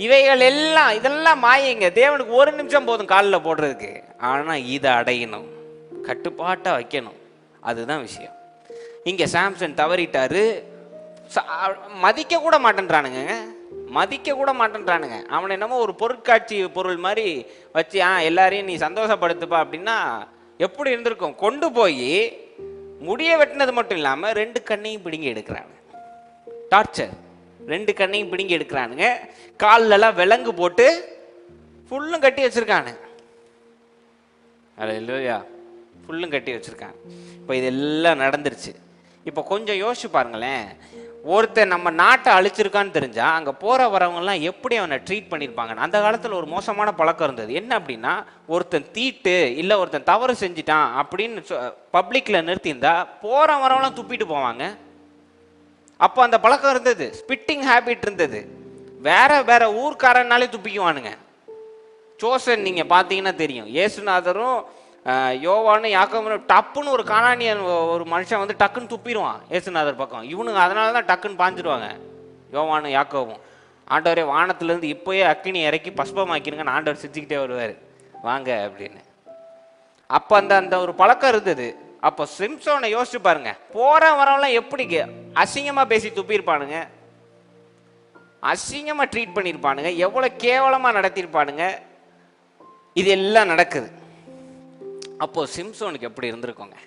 இவைகள் எல்லாம், இதெல்லாம் மாயங்க. தேவனுக்கு ஒரு நிமிஷம் போதும் காலில் போடுறதுக்கு. ஆனா இதை அடையணும், கட்டுப்பாட்டா வைக்கணும், அதுதான் விஷயம். இங்க சாம்சன் தவறிட்டாரு. மதிக்க கூட மாட்டேன்றானுங்க, மதிக்க கூட மாட்டேன்றானுங்க. அவனை என்னமோ ஒரு பொருட்காட்சி பொருள் மாதிரி வச்சு எல்லாரையும் நீ சந்தோஷப்படுத்துப்பா அப்படின்னா எப்படி இருந்திருக்கும்? கொண்டு போய் முடிய வெட்டினது மட்டும் இல்லாம 2 கண்ணையும் பிடுங்கி எடுக்கிறானுங்க. டார்ச்சர். 2 கண்ணையும் பிடுங்கி எடுக்கிறானுங்க. கால்லெல்லாம் விலங்கு போட்டு ஃபுல்லும் கட்டி வச்சிருக்கானு. அல்லேலூயா, ஃபுல்லும் கட்டி வச்சிருக்காங்க. இப்போ இதெல்லாம் நடந்துருச்சு. இப்போ கொஞ்சம் யோசிச்சு பாருங்களேன், ஒருத்தர் நம்ம நாட்டை அழிச்சிருக்கான்னு தெரிஞ்சா அங்கே போகிற வரவங்கலாம் எப்படி அவனை ட்ரீட் பண்ணியிருப்பாங்க. அந்த காலத்தில் ஒரு மோசமான பழக்கம் இருந்தது. என்ன அப்படின்னா, ஒருத்தன் தீட்டு இல்லை ஒருத்தன் தவறு செஞ்சிட்டான் அப்படின்னு பப்ளிக்கில் நிறுத்தியிருந்தா போகிற வரவங்களாம் துப்பிட்டு போவாங்க. அப்போ அந்த பழக்கம் இருந்தது, ஸ்பிட்டிங் ஹேபிட் இருந்தது. வேற ஊர்க்காரனாலே துப்பிக்குவானுங்க. ஜோசன் நீங்கள் பார்த்தீங்கன்னா தெரியும், இயேசுநாதரும் யோவானும் யாக்கோபும் டப்புன்னு ஒரு கானானியன் ஒரு மனுஷன் டக்குன்னு துப்பிடுவான் இயேசுநாதர் பக்கம். இவனுங்க அதனால தான் டக்குன்னு பாஞ்சிடுவாங்க. யோவானும் யாக்கோபும், ஆண்டவரே வானத்திலேருந்து இப்போயே அக்கினி இறக்கி பஸ்பமாக்கிருங்கன்னு ஆண்டவர் சிரிச்சுக்கிட்டே வருவார், வாங்க அப்படின்னு. அப்போ அந்த ஒரு பழக்கம் இருந்தது. அப்போ சிம்சோனை யோசிச்சு பாருங்க, போற வரவெல்லாம் எப்படி அசிங்கமாக பேசி துப்பியிருப்பானுங்க, அசிங்கமாக ட்ரீட் பண்ணியிருப்பானுங்க, எவ்வளோ கேவலமாக நடத்தியிருப்பானுங்க. இது எல்லாம் நடக்குது. அப்போ சிம்சோனுக்கு எப்படி இருந்திருக்கோங்க?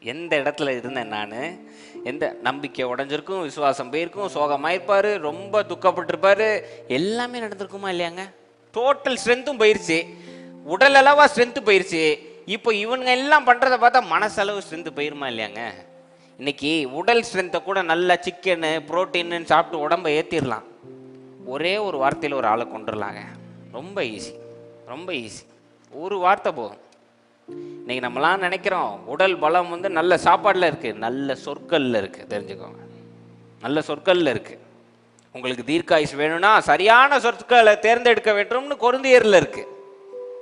எந்த இடத்துல இருந்தேன் நான், எந்த நம்பிக்கை உடஞ்சிருக்கும், விசுவாசம் போயிருக்கும், சோகமாயிருப்பார், ரொம்ப துக்கப்பட்டிருப்பார், எல்லாமே நடந்திருக்குமா இல்லையாங்க? டோட்டல் ஸ்ட்ரென்த்தும் போயிருச்சு, உடல் அளவா ஸ்ட்ரென்த்து போயிருச்சு. இப்போ இவனுங்க எல்லாம் பண்ணுறதை பார்த்தா மனசளவு ஸ்ட்ரென்த்து போயிருமா இல்லையாங்க? இன்னைக்கு உடல் ஸ்ட்ரென்த்தை கூட நல்லா சிக்கனு புரோட்டீன்னு சாப்பிட்டு உடம்பை ஏற்றிடலாம். ஒரே ஒரு வார்த்தையில் ஒரு ஆளை கொண்டுடலாங்க. ரொம்ப ஈஸி, ரொம்ப ஈஸி. ஒரு வார்த்தை போதும். இன்னைக்கு நம்மளாம் நினைக்கிறோம் உடல் பலம் நல்ல சாப்பாடுல இருக்கு, நல்ல சொற்கள்ல இருக்கு. தெரிஞ்சுக்கோங்க, நல்ல சொற்கள்ல இருக்கு. உங்களுக்கு தீர்க்காயுஸ் வேணும்னா சரியான சொற்களை தேர்ந்தெடுக்க வேண்டும்னு கொரிந்தியர்ல இருக்கு,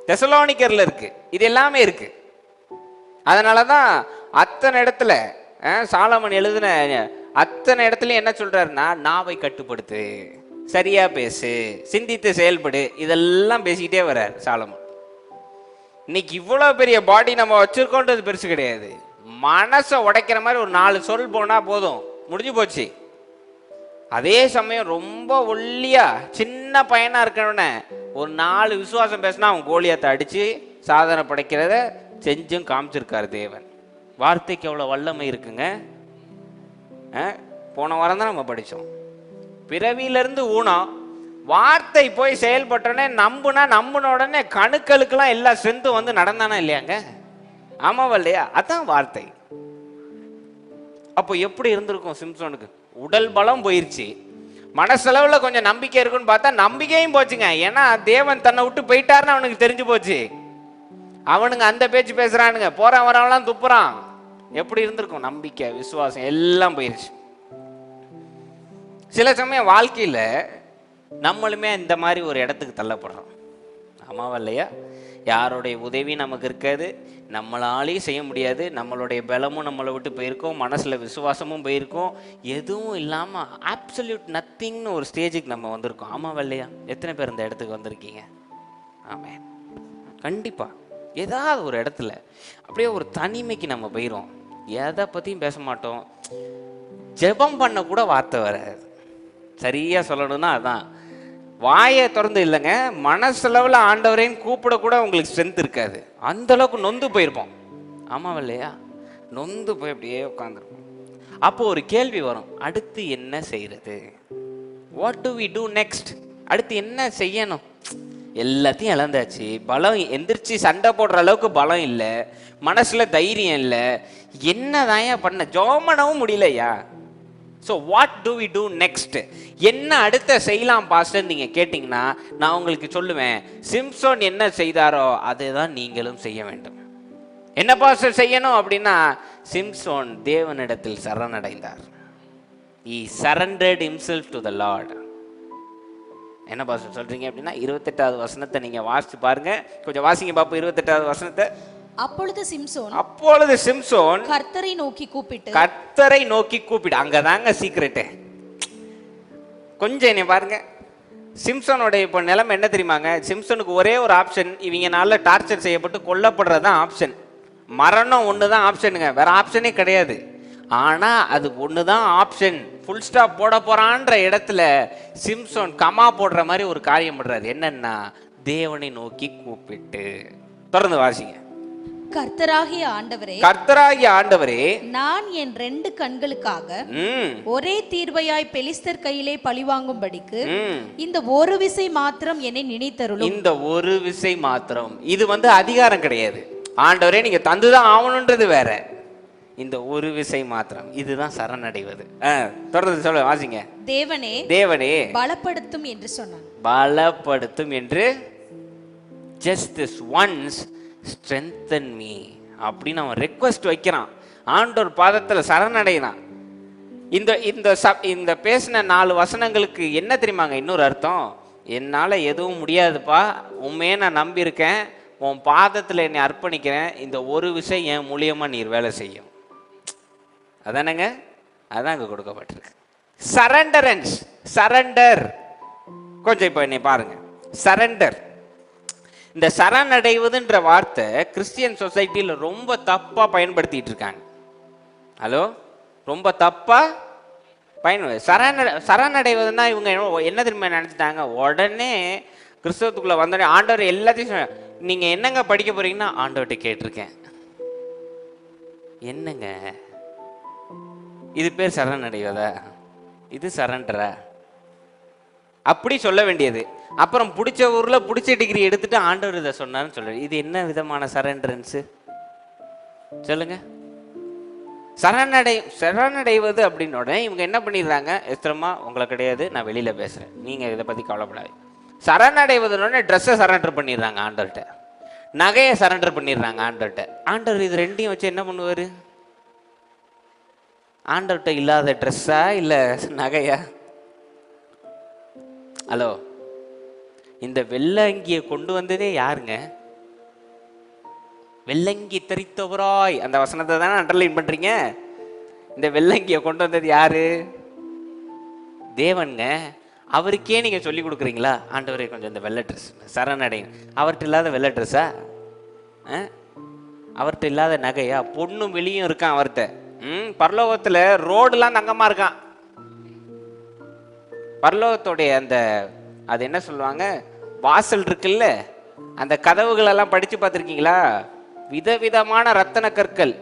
தெசலோனிக்கர்ல இருக்கு, இது எல்லாமே இருக்கு. அதனாலதான் அத்தனை இடத்துல சாலமன் எழுதின அத்தனை இடத்துலயும் என்ன சொல்றாருன்னா, நாவை கட்டுப்படுத்து, சரியா பேசு, சிந்தித்து செயல்படு, இதெல்லாம் பேசிக்கிட்டே வர்றார் சாலமன். இன்னைக்கு இவ்வளோ பெரிய பாடி நம்ம வச்சிருக்கோன்றது பெருசு கிடையாது. மனசை உடைக்கிற மாதிரி ஒரு 4 சொல் போனால் போதும், முடிஞ்சு போச்சு. அதே சமயம் ரொம்ப ஒல்லியா சின்ன பையனா இருக்கணும்னு ஒரு 4 விசுவாசம் பேசினா அவன் கோலியாத்தை அடிச்சு சாதனை படைக்கிறத செஞ்சும் காமிச்சிருக்காரு தேவன். வார்த்தைக்கு எவ்வளோ வல்லமை இருக்குங்க. போன வாரம் தான் நம்ம படித்தோம், பிறவியிலிருந்து ஊனம், வார்த்தை போய் செயல்பட்டோடனே நம்பின உடனே கணுக்களுக்கெல்லாம் எல்லா ஸ்ட்ரென்த்தும் நடந்தானா இல்லையாங்க? ஆமாவா இல்லையா? அதான் வார்த்தை. அப்போ எப்படி இருந்திருக்கும் சிம்சோனுக்கு? உடல் பலம் போயிருச்சு, மனசளவில் கொஞ்சம் நம்பிக்கை இருக்குன்னு பார்த்தா நம்பிக்கையும் போச்சுங்க. ஏன்னா தேவன் தன்னை விட்டு போயிட்டாருன்னு அவனுக்கு தெரிஞ்சு போச்சு. அவனுங்க அந்த பேச்சு பேசுறானுங்க, போறான் வரவெல்லாம் துப்புறான். எப்படி இருந்திருக்கும்? நம்பிக்கை, விசுவாசம் எல்லாம் போயிருச்சு. சில சமயம் வாழ்க்கையில் நம்மளுமே இந்த மாதிரி ஒரு இடத்துக்கு தள்ளப்படுறோம். ஆமாவா இல்லையா? யாருடைய உதவி நமக்கு இருக்காது, நம்மளாலேயும் செய்ய முடியாது, நம்மளுடைய பலமும் நம்மளை விட்டு போயிருக்கோம், மனசில் விசுவாசமும் போயிருக்கோம், எதுவும் இல்லாமல் ஆப்சல்யூட் நத்திங்னு ஒரு ஸ்டேஜுக்கு நம்ம வந்திருக்கோம். ஆமாவா இல்லையா? எத்தனை பேர் இந்த இடத்துக்கு வந்திருக்கீங்க? ஆமாம், கண்டிப்பாக ஏதாவது ஒரு இடத்துல அப்படியே ஒரு தனிமைக்கு நம்ம போயிடும். எதை பற்றியும் பேச மாட்டோம், ஜெபம் பண்ண கூட வார்த்தை வராது. சரியாக சொல்லணும்னா அதான், வாயை திறந்து இல்லைங்க, மனசளவில் ஆண்டவரேன்னு கூப்பிட கூட உங்களுக்கு ஸ்ட்ரென்த் இருக்காது. அந்தளவுக்கு நொந்து போயிருப்போம். ஆமாம் இல்லையா? நொந்து போய் அப்படியே உட்காந்துருப்போம். அப்போது ஒரு கேள்வி வரும், அடுத்து என்ன செய்கிறது? What do we do next? அடுத்து என்ன செய்யணும்? எல்லாத்தையும் இழந்தாச்சு, பலம் எந்திரிச்சு சண்டை போடுற அளவுக்கு பலம் இல்லை, மனசில் தைரியம் இல்லை, என்னதான் பண்ண, ஜோமனவும் முடியலையா? So what do we do next? என்ன அடுத்த செய்யலாம் பாஸ்டர் நீங்கள் கேட்டிங்கன்னா நான் உங்களுக்கு சொல்லுவேன், சிம்சோன் என்ன செய்தாரோ அதை தான் நீங்களும் செய்ய வேண்டும். என்ன பாஸ்டர் செய்யணும் அப்படின்னா, சிம்சோன் தேவனிடத்தில் சரணடைந்தார். He surrendered himself to the Lord. என்ன பாஸ்டர் சொல்கிறீங்க அப்படின்னா, 28வது வசனத்தை நீங்கள் வாசித்து பாருங்க, கொஞ்சம் வாசிங்க பாப்போம் 28வது வசனத்தை. அப்பொழுது சிம்சோன் கர்த்தரை நோக்கி கூப்பிட்டு, அங்கதாங்க சீக்ரெட்டு. கொஞ்சம் என்ன பாருங்க, சிம்சோனோட இப்போ நிலைமை என்ன தெரியுமாங்க? சிம்சோனுக்கு ஒரே ஒரு ஆப்ஷன், இவங்கனால டார்ச்சர் செய்யப்பட்டு கொல்லப்படுறது தான் ஆப்ஷன். மரணம் ஒன்று தான் ஆப்ஷனுங்க, வேற ஆப்ஷனே கிடையாது. ஆனால் அது ஒன்று தான் ஆப்ஷன். ஃபுல் ஸ்டாப் போட போறான்ற இடத்துல சிம்சோன் கமா போடுற மாதிரி ஒரு காரியம் பண்றாரு. என்னன்னா, தேவனை நோக்கி கூப்பிட்டு. தொடர்ந்து வாசிங்க. கர்த்தராகிய ஆண்டவரே, நான் என் 2 கண்களுக்காக ஒரே தீர்வையாய் பெலிஸ்தர் கையிலே பழிவாங்கும்படிக்கு இந்த ஒரு விசை மாத்திரம் என்னை நினைத்தருளும். இந்த ஒரு விசை மாத்திரம், இது அதிகாரம் கிடையாது. ஆண்டவரே நீங்க தந்துதான் ஆகணுன்றது வேற. இந்த ஒரு விசை மாத்திரம், இதுதான் சரணடைவது. தொடர்ந்து சொல்ல வாசிங்க. தேவனே பலப்படுத்தும் என்று சொன்னான். பலப்படுத்தும் என்று, just this once strengthen me அப்படின்னு அவன் ரெக்வஸ்ட் வைக்கிறான். ஆண்டவர் பாதத்தில் சரணடைகிறான். இந்த பேசின 4 வசனங்களுக்கு என்ன தெரியுமாங்க இன்னொரு அர்த்தம்? என்னால் எதுவும் முடியாதுப்பா, உண்மையே நான் நம்பியிருக்கேன், உன் பாதத்தில் என்னை அர்ப்பணிக்கிறேன், இந்த ஒரு விஷயம் என் மூலியமாக நீர் வேலை செய்யும். அதானங்க, அதான் அங்கே கொடுக்கப்பட்டிருக்கு. சரண்டர். கொஞ்சம் இப்போ என்னை பாருங்க, சரண்டர். இந்த சரணடைவதுன்ற வார்த்தை கிறிஸ்டியன் சொசைட்டியில் ரொம்ப தப்பாக பயன்படுத்திட்டு இருக்காங்க. ஹலோ, ரொம்ப தப்பாக சரணடைவதுன்னா இவங்க என்ன திரும்ப நினச்சிட்டாங்க, உடனே கிறிஸ்தவத்துக்குள்ளே வந்தோடனே ஆண்டவர் எல்லாத்தையும், நீங்கள் என்னங்க படிக்க போறீங்கன்னா ஆண்டவர்கிட்ட கேட்டிருக்கேன். என்னங்க இது பேர் சரணடைவதா? இது சரண்டரா? அப்படி சொல்ல வேண்டியது. அப்புறம் பிடிச்ச ஊரில் பிடிச்ச டிகிரி எடுத்துட்டு ஆண்டவர் இதை சொன்னார்னு சொல்றாரு. இது என்ன விதமான சரண்டரன்ஸு சொல்லுங்க? சரணடைவது அப்படின்னு உடனே இவங்க என்ன பண்ணிடுறாங்க, எஸ்திரமா உங்களை கிடையாது, நான் வெளியில பேசுறேன், நீங்க இதை பத்தி கவலைப்படாது. சரணடைவதுன்னு ட்ரெஸ்ஸை சரண்டர் பண்ணிடுறாங்க ஆண்டவர்கிட்ட, நகையை சரண்டர் பண்ணிடுறாங்க ஆண்டவர்கிட்ட. ஆண்டவர் இது ரெண்டையும் வச்சு என்ன பண்ணுவாரு? ஆண்டவர்கிட்ட இல்லாத ட்ரெஸ்ஸா இல்லை நகையா? ஹலோ, இந்த வெள்ளங்கியை கொண்டு வந்ததே யாருங்க? வெள்ளங்கி தரித்தவராய், அந்த வசனத்தை தானே அண்டர்லைன் பண்றீங்க. இந்த வெள்ளங்கியை கொண்டு வந்தது யாரு? தேவனுங்க. அவருக்கே நீங்க சொல்லி கொடுக்குறீங்களா, ஆண்டவரே கொஞ்சம் இந்த வெள்ளை ட்ரெஸ் சரணடைங்க. அவர்கிட்ட இல்லாத வெள்ளை ட்ரெஸ்ஸா? அவர்கிட்ட இல்லாத நகையா? பொண்ணும் வெளியும் இருக்கான் அவர்கிட்ட. பரலோகத்துல ரோடுலாம் தங்கமா இருக்கான். பரலோகத்தோடைய அந்த அது என்ன சொல்லுவாங்க, வாசல் இருக்குல்ல, அந்த கதவுகள் எல்லாம் படிச்சு பார்த்துருக்கீங்களா? விதவிதமான ரத்தன கற்கள்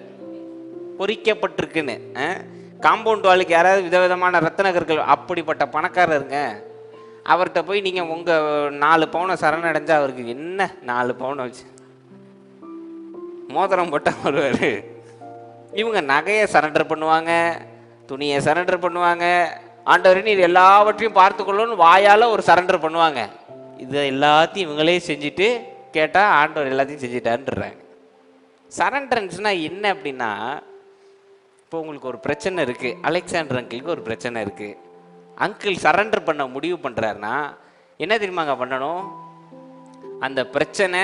பொறிக்கப்பட்டிருக்குன்னு. காம்பவுண்ட் வாலுக்கு யாராவது விதவிதமான ரத்தன கற்கள், அப்படிப்பட்ட பணக்காரருங்க. அவர்கிட்ட போய் நீங்க உங்க 4 பவுனை சரணடைஞ்சா அவருக்கு என்ன 4 பவுனை வச்சு மோதிரம் போட்டா வருவாரு. இவங்க நகையை சரண்டர் பண்ணுவாங்க, துணியை சரண்டர் பண்ணுவாங்க. ஆண்டவரே நீர் எல்லாவற்றையும் பார்த்துக்கொள்ளணும்னு வாயால் ஒரு சரண்டர் பண்ணுவாங்க. இதை எல்லாத்தையும் இவங்களே செஞ்சுட்டு கேட்டால் ஆண்டவர் எல்லாத்தையும் செஞ்சுட்டான்றாங்க. சரண்டரன்ஸ்னா என்ன அப்படின்னா, இப்போ உங்களுக்கு ஒரு பிரச்சனை இருக்குது, அலெக்சாண்டர் அங்கிளுக்கு ஒரு பிரச்சனை இருக்குது, அங்கிள் சரண்டர் பண்ண முடிவு பண்ணுறாருன்னா என்ன தெரியுமாங்க பண்ணணும்? அந்த பிரச்சனை,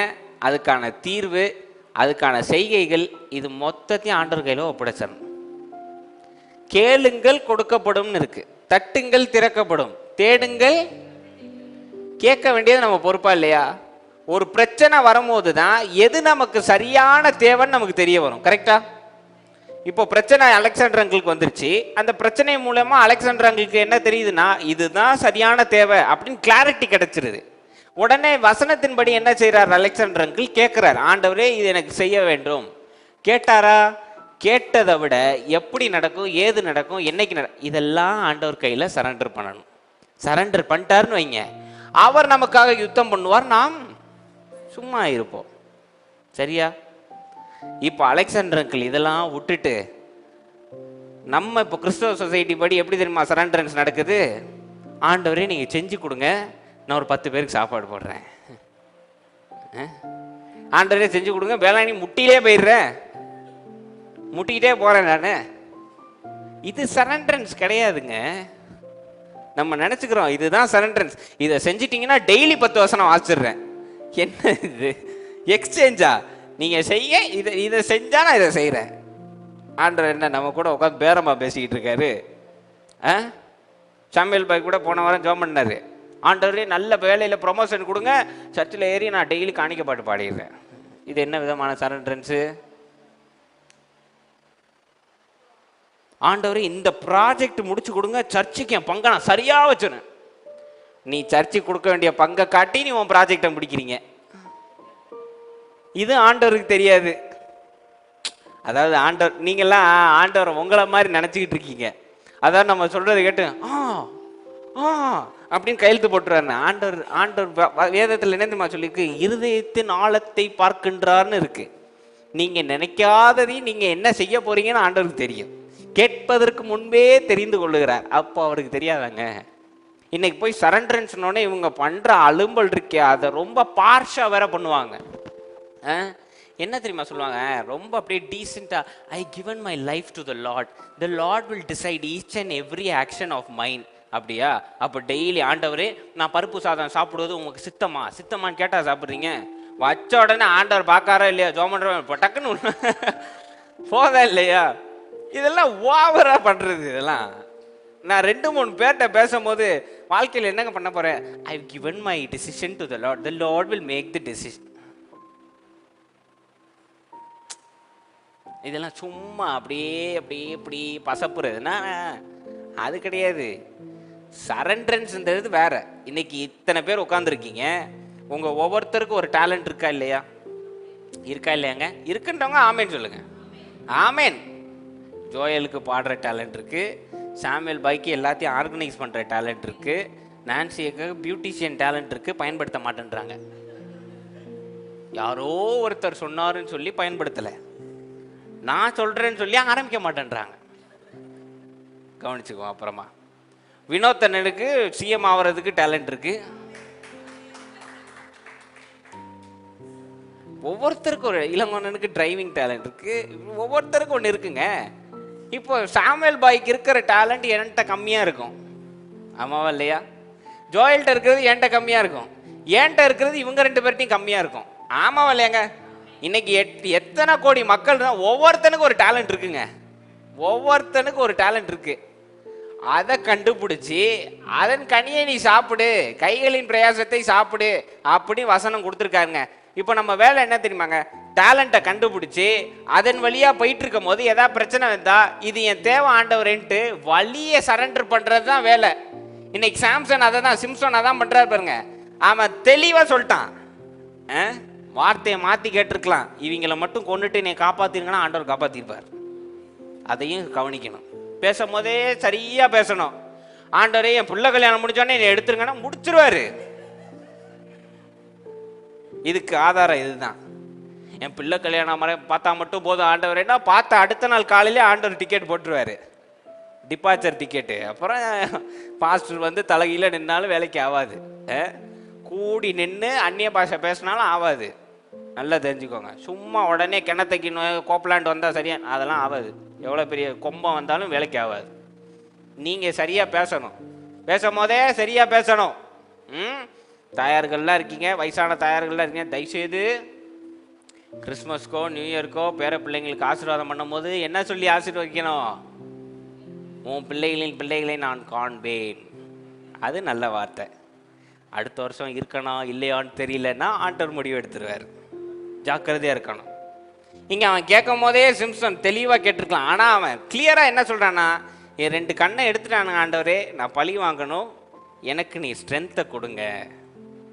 அதுக்கான தீர்வு, அதுக்கான செய்கைகள், இது மொத்தத்தையும் ஆண்டவர் கையில் ஒப்படைச்சிடணும். கேளுங்கள் கொடுக்கப்படும் இருக்கு, தட்டுங்கள் திறக்கப்படும், தேடுங்கள். கேட்க வேண்டியது நம்ம பொறுப்பா இல்லையா? ஒரு பிரச்சனை வரும்போது தான் எது நமக்கு சரியான தேவைன்னு நமக்கு தெரிய வரும். கரெக்டா? இப்போ பிரச்சனை அலெக்சாண்டர் அங்கிளுக்கு வந்துருச்சு. அந்த பிரச்சனை மூலமா அலெக்சாண்டர் அங்கிளுக்கு என்ன தெரியுதுன்னா, இதுதான் சரியான தேவை அப்படின்னு கிளாரிட்டி கிடைச்சிருது. உடனே வசனத்தின்படி என்ன செய்யறார் அலெக்சாண்டர் அங்கிள்? கேட்கிறார், ஆண்டவரே இது எனக்கு செய்ய வேண்டும். கேட்டாரா? கேட்டதை விட எப்படி நடக்கும், ஏது நடக்கும், என்னைக்கு நடக்கும், இதெல்லாம் ஆண்டவர் கையில சரண்டர் பண்ணணும். சரண்டர் பண்ணிட்டாருன்னு வைங்க, அவர் நமக்காக யுத்தம் பண்ணுவார், நாம் சும்மா இருப்போம். சரியா? இப்போ அலெக்சாண்டர் அங்கிள் இதெல்லாம் விட்டுட்டு நம்ம இப்போ கிறிஸ்தவ சொசைட்டி படி எப்படி தெரியுமா சரண்டரன்ஸ் நடக்குது? ஆண்டவரே நீங்க செஞ்சு கொடுங்க, நான் ஒரு 10 பேருக்கு சாப்பாடு போடுறேன். ஆண்டவரே செஞ்சு கொடுங்க, வேளாண் முட்டிலே போயிடுறேன், முட்டிக்கிட்டே போறேன் நான். இது சரண்டரன்ஸ் கிடையாதுங்க. நம்ம நினைச்சுக்கிறோம் இதுதான் சரண்டரன்ஸ். இதை செஞ்சிட்டீங்கன்னா டெய்லி 10 வசனம் வாசிடுறேன். என்ன இது எக்ஸ்சேஞ்சா? நீங்க செய்ய இதை செஞ்சா நான் இதை செய்யறேன். ஆண்டவர் என்ன நம்ம கூட உட்காந்து பேரமா பேசிக்கிட்டு இருக்காரு? சாமுவேல் பாய் கூட போன வாரம் ஜெபம் பண்ணாரு, ஆண்டவரே நல்ல வேலையில ப்ரொமோஷன் கொடுங்க, சர்ச்சில் ஏறி நான் டெய்லி காணிக்க பாட்டு பாடிடுறேன். இது என்ன விதமான சரண்டரன்ஸு? ஆண்டவரே இந்த ப்ராஜெக்ட் முடிச்சு கொடுங்க, சர்ச்சுக்கு என் பங்கை நான் சரியா வச்சுறேன். நீ சர்ச்சுக்கு கொடுக்க வேண்டிய பங்கை காட்டி நீ உன் ப்ராஜெக்டை முடிக்கிறீங்க. இது ஆண்டவருக்கு தெரியாது. அதாவது ஆண்டவர், நீங்கெல்லாம் ஆண்டவர் உங்களை மாதிரி நினச்சிக்கிட்டு இருக்கீங்க. அதாவது நம்ம சொல்றது கேட்டு அப்படின்னு கையெழுத்து போட்டுறாரு. ஆண்டவர் வேதத்தில் என்ன தெரியுமா சொல்லியிருக்கு? இருதயத்தின் ஆழத்தை பார்க்கின்றார்னு இருக்கு. நீங்க நினைக்காததையும் நீங்க என்ன செய்ய போறீங்கன்னு ஆண்டவருக்கு தெரியும். கேட்பதற்கு முன்பே தெரிந்து கொள்ளுகிறார். அப்போ அவருக்கு தெரியாதாங்க? இன்னைக்கு போய் சரண்டரன்ஸ் இவங்க பண்ற அலும்பல் இருக்கே, அதை ரொம்ப பார்ஷா வேற பண்ணுவாங்க. என்ன தெரியுமா சொல்லுவாங்க? ரொம்ப அப்படியே டீசெண்டா, I given my life to the Lord, the Lord will decide each and every action of mind. அப்படியா? அப்போ டெய்லி ஆண்டவரே நான் பருப்பு சாதம் சாப்பிடுவது உங்களுக்கு சித்தமான்னு கேட்டா சாப்பிட்றீங்க? வச்ச உடனே ஆண்டவர் பார்க்காரா இல்லையா, ஜோமன்ற இப்போ டக்குன்னு போதா இல்லையா? இதெல்லாம் ஓவரா பண்றது. இதெல்லாம் நான் 2-3 பேர்கிட்ட பேசும்போது, வாழ்க்கையில் என்னங்க பண்ண போறேன்? I given my decision to the Lord, the Lord will make the decision. இதெல்லாம் சும்மா அப்படி பசப்புறதுன்னா அது கிடையாது. சரண்டரன்ஸ்ன்றது வேற. இன்னைக்கு இத்தனை பேர் உட்காந்துருக்கீங்க, உங்க ஒவ்வொருத்தருக்கும் ஒரு டேலண்ட் இருக்கா இல்லையா? இல்லையாங்க? இருக்குன்றவங்க ஆமேன் சொல்லுங்க. ஆமேன். ஜோயலுக்கு பாடுற டேலண்ட் இருக்கு, சாமுவேல் பாய்க்கு எல்லாத்தையும் ஆர்கனைஸ் பண்ற டேலண்ட் இருக்கு, நான்சிக்கு பியூட்டிஷியன் டேலண்ட் இருக்கு, பயன்படுத்த மாட்டேன்றாங்க. யாரோ ஒருத்தர் சொன்னாருன்னு சொல்லி பயன்படுத்தல, நான் சொல்றேன்னு சொல்லி ஆரம்பிக்க மாட்டேன்றாங்க. கவனிச்சுக்குவோம். அப்புறமா வினோத்தனனுக்கு சிஎம் ஆகிறதுக்கு டேலண்ட் இருக்கு. ஒவ்வொருத்தருக்கும் ஒரு இளங்கோனனுக்கு டிரைவிங் டேலண்ட் இருக்கு, ஒவ்வொருத்தருக்கும் ஒன்று இருக்குங்க. இப்போ சாமுவேல் பாய்க்கு இருக்கிற டேலண்ட் என்கிட்ட கம்மியா இருக்கும், ஆமாவா இல்லையா? ஜோயல்கிட்ட இருக்கிறது என்கிட்ட கம்மியா இருக்கும், என்கிட்ட இருக்கிறது இவங்க 2 பேர்ட்டையும் கம்மியா இருக்கும், ஆமாவா இல்லையாங்க? இன்னைக்கு எத்தனை கோடி மக்கள் தான், ஒவ்வொருத்தனுக்கும் ஒரு டேலண்ட் இருக்குங்க, ஒவ்வொருத்தனுக்கும் ஒரு டேலண்ட் இருக்கு. அதை கண்டுபிடிச்சி அதன் கனியை நீ சாப்பிடு, கைகளின் பிரயாசத்தை சாப்பிடு அப்படி வசனம் கொடுத்துருக்காருங்க. இப்போ நம்ம வேலை என்ன தெரியுமாங்க? டேலண்ட்டை கண்டுபிடிச்சி அதன் வழியா போயிட்டு இருக்கும் போது ஏதாவது பிரச்சனை வந்தா இது என் தேவை ஆண்டவரேன்ட்டு வழியை சரண்டர் பண்றது தான் வேலை. இன்னைக்கு சாம்சன் அதை தான், சிம்சன் அதான் பண்றாரு பாருங்க. அவன் தெளிவா சொல்லிட்டான், வார்த்தையை மாத்தி கேட்டிருக்கலாம், இவங்களை மட்டும் கொண்டுட்டு நீ காப்பாத்திருங்கன்னா ஆண்டவர் காப்பாத்திருப்பார். அதையும் கவனிக்கணும். பேசும்போதே சரியா பேசணும். ஆண்டவரே என் பிள்ளை கல்யாணம் முடிச்சோடனே நீ எடுத்துருங்கன்னா முடிச்சிருவாரு. இதுக்கு ஆதாரம் இதுதான். என் பிள்ளை கல்யாணம் பார்த்தா மட்டும் போதும் ஆண்டவரேன்னா, பார்த்தா அடுத்த நாள் காலையிலே ஆண்டவர் டிக்கெட் போட்டுருவாரு, டிபார்ச்சர் டிக்கெட்டு. அப்புறம் பாஸ்டர் வந்து தலைகீழ நின்னாலும் வேலைக்கு ஆகாது, கூடி நின்று அந்நிய பாஷை பேசினாலும் ஆகாது. நல்லா தெரிஞ்சுக்கோங்க. சும்மா உடனே கிணத்தைக்கு கோப்பலாண்டு வந்தால் சரியா, அதெல்லாம் ஆகாது. எவ்வளோ பெரிய கொம்பம் வந்தாலும் வேலைக்கு ஆகாது. நீங்கள் சரியாக பேசணும். பேசும் போதே சரியா பேசணும். தாயார்கள்லாம் இருக்கீங்க, வயசான தாயார்கள்லாம் இருக்கீங்க, தயவுசெய்து கிறிஸ்மஸ்க்கோ நியூ இயர்க்கோ பேர பிள்ளைங்களுக்கு ஆசீர்வாதம் பண்ணும் போது என்ன சொல்லி ஆசீர்வதிக்கணும்? உன் பிள்ளைகளின் பிள்ளைகளை நான் காண்பேன். அது நல்ல வார்த்தை. அடுத்த வருஷம் இருக்கணும் இல்லையான்னு தெரியலன்னா ஆண்டவர் முடிவு எடுத்துருவார். ஜாக்கிரதையாக இருக்கணும். இங்கே அவன் கேட்கும் போதே சிம்சன் தெளிவாக கேட்டிருக்கலாம். ஆனால் அவன் கிளியராக என்ன சொல்கிறான்னா, என் 2 கண்ணை எடுத்துட்டானுங்க ஆண்டவரே, நான் பழி வாங்கணும், எனக்கு நீ ஸ்ட்ரென்த்தை கொடுங்க.